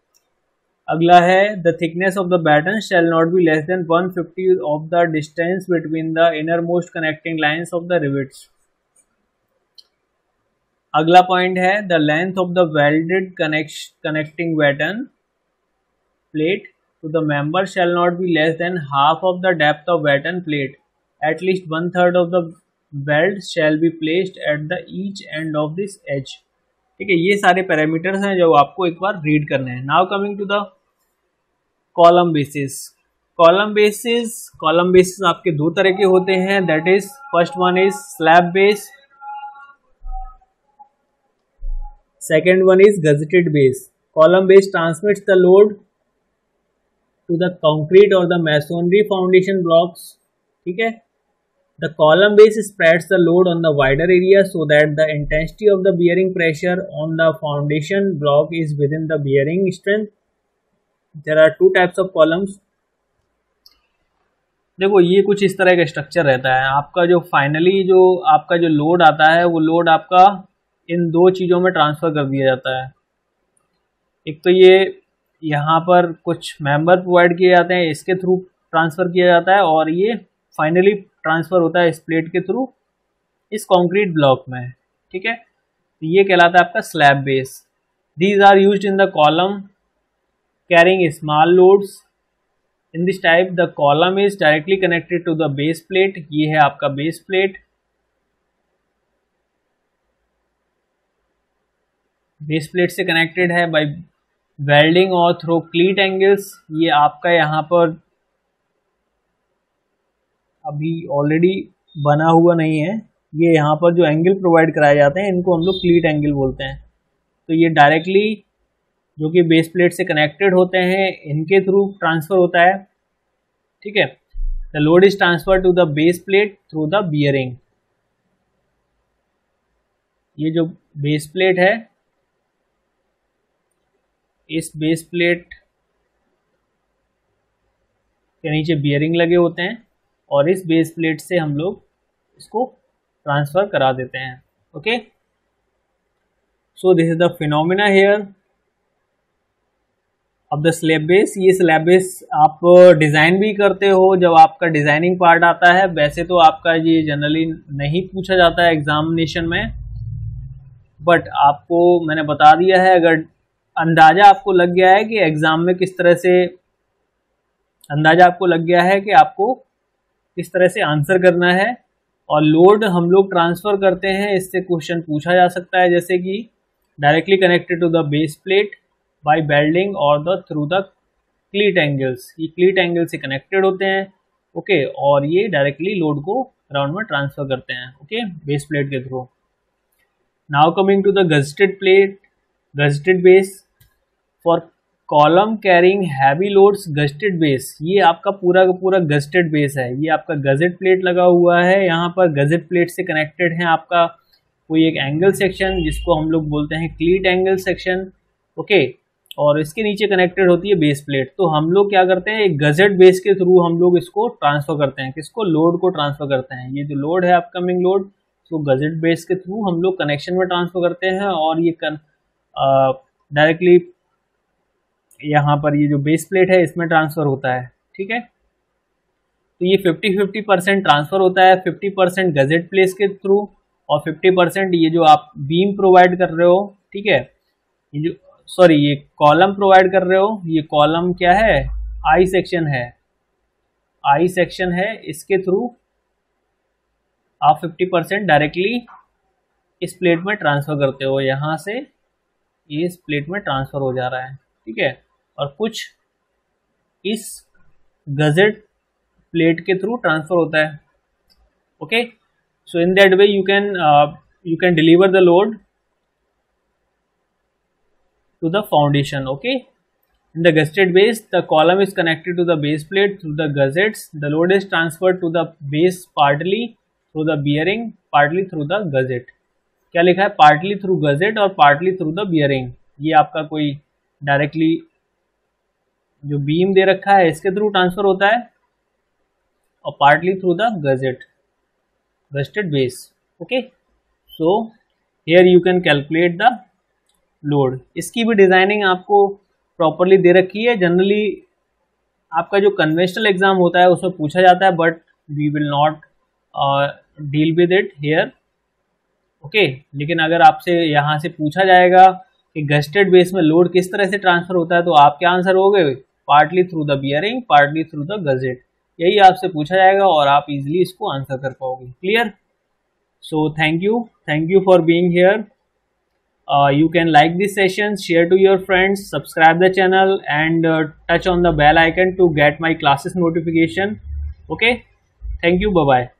अगला है the thickness of the batten shall not be less than 1/50 of the distance between the innermost connecting lines of the rivets। अगला point है the length of the welded connecting batten plate to the member shall not be less than half of the depth of batten plate। At least 1/3 of the weld shall be placed at the each end of this edge। ठीक है, ये सारे parameters हैं जो आपको एक बार read करने हैं। Now coming to the column basis. Column basis आपके दो तरह के होते हैं, that is first one is slab base, second one is gusseted base. Column base transmits the load to the concrete और द मैसोनरी फाउंडेशन ब्लॉक्स। ठीक है, the column base spreads the load on the wider area so that the intensity of the bearing pressure on the foundation block is within the bearing strength। There are two types of columns। देखो ये कुछ इस तरह का structure रहता है आपका, जो फाइनली जो आपका जो लोड आता है वो लोड आपका इन दो चीज़ों में ट्रांसफ़र कर दिया जाता है। एक तो ये यहाँ पर कुछ मेंबर प्रोवाइड किए जाते हैं, इसके थ्रू ट्रांसफ़र किया जाता है, और ये फाइनली ट्रांसफ़र होता है इस प्लेट के थ्रू इस कंक्रीट ब्लॉक में। ठीक है, तो ये कहलाता है आपका slab base. These are used in the column carrying small loads. In this type the column is directly connected to the base plate. ये है आपका बेस प्लेट, बेस प्लेट से कनेक्टेड है बाय वेल्डिंग और थ्रू क्लीट एंगल्स। ये आपका यहाँ पर अभी ऑलरेडी बना हुआ नहीं है, ये यहाँ पर जो एंगल प्रोवाइड कराए जाते हैं इनको हम लोग क्लीट एंगल बोलते हैं। तो ये डायरेक्टली जो कि बेस प्लेट से कनेक्टेड होते हैं इनके थ्रू ट्रांसफ़र होता है। ठीक है, the load is transfer to the base plate through the bearing. ये जो बेस प्लेट है, इस बेस प्लेट के नीचे बियरिंग लगे होते हैं और इस बेस प्लेट से हम लोग इसको ट्रांसफ़र करा देते हैं। Okay, so this is the phenomena here of the slab base. ये स्लैब बेस आप डिज़ाइन भी करते हो जब आपका डिज़ाइनिंग पार्ट आता है। वैसे तो आपका ये जनरली नहीं पूछा जाता है एग्जामिनेशन में, बट आपको मैंने बता दिया है, अगर अंदाज़ा आपको लग गया है कि एग्ज़ाम में किस तरह से, अंदाज़ा आपको लग गया है कि आपको किस तरह से आंसर करना है, और लोड हम लोग ट्रांसफ़र करते हैं, इससे क्वेश्चन पूछा जा सकता है, जैसे कि directly connected to the base plate by welding और the through the cleat angles. ये क्लीट एंगल से कनेक्टेड होते हैं, ओके, और ये डायरेक्टली लोड को ग्राउंड में ट्रांसफर करते हैं, ओके, बेस प्लेट के through. Now coming to the gusseted plate, gusseted base for column carrying heavy loads, gusseted base, ये आपका पूरा का पूरा गजेटेड बेस है। ये आपका गजेट प्लेट लगा हुआ है, यहाँ पर गजेट प्लेट से कनेक्टेड है आपका कोई एक एंगल सेक्शन जिसको हम लोग बोलते हैं क्लीट एंगल सेक्शन, ओके, और इसके नीचे कनेक्टेड होती है बेस प्लेट। तो हम लोग क्या करते हैं, एक गजेट बेस के थ्रू हम लोग इसको ट्रांसफर करते हैं, किसको, लोड को ट्रांसफर करते हैं। ये जो लोड है अपकमिंग लोड, तो गजेट बेस के थ्रू हम लोग कनेक्शन में ट्रांसफर करते हैं, और ये डायरेक्टली यहाँ पर ये जो बेस प्लेट है इसमें ट्रांसफर होता है, ठीक है। तो ये 50-50% ट्रांसफर होता है, 50% गजेट प्लेस के थ्रू और 50% ये जो आप बीम प्रोवाइड कर रहे हो, ठीक है, ये जो सॉरी ये कॉलम प्रोवाइड कर रहे हो, ये कॉलम क्या है, आई सेक्शन है, आई सेक्शन है, इसके थ्रू आप 50% डायरेक्टली इस प्लेट में ट्रांसफर करते हो, यहाँ से ये इस प्लेट में ट्रांसफर हो जा रहा है, ठीक है, और कुछ इस गजेट प्लेट के थ्रू ट्रांसफर होता है, okay. So in that way you can deliver the load to the foundation, okay. In the gusseted base, the column is connected to the base plate through the gussets. The load is transferred to the base partly through the bearing, partly through the gusset. क्या लिखा है, partly through gusset और partly through the bearing। ये आपका कोई directly जो beam दे रखा है इसके थ्रू ट्रांसफर होता है, और partly through the gusset, gusseted base, okay. So here you can calculate the load. इसकी भी डिज़ाइनिंग आपको प्रॉपरली दे रखी है। जनरली आपका जो कन्वेंशनल एग्जाम होता है उसमें पूछा जाता है, but we will not deal with it here, okay. लेकिन अगर आपसे यहाँ से पूछा जाएगा कि गस्टेड बेस में लोड किस तरह से ट्रांसफर होता है, तो आप क्या आंसर होगे, partly through the bearing, partly through the gusset, यही आपसे पूछा जाएगा और आप इजिली इसको आंसर कर पाओगे। Clear? So thank you for being here. You can like this session, share to your friends, subscribe the channel, and touch on the bell icon to get my classes notification. Okay, thank you, bye bye.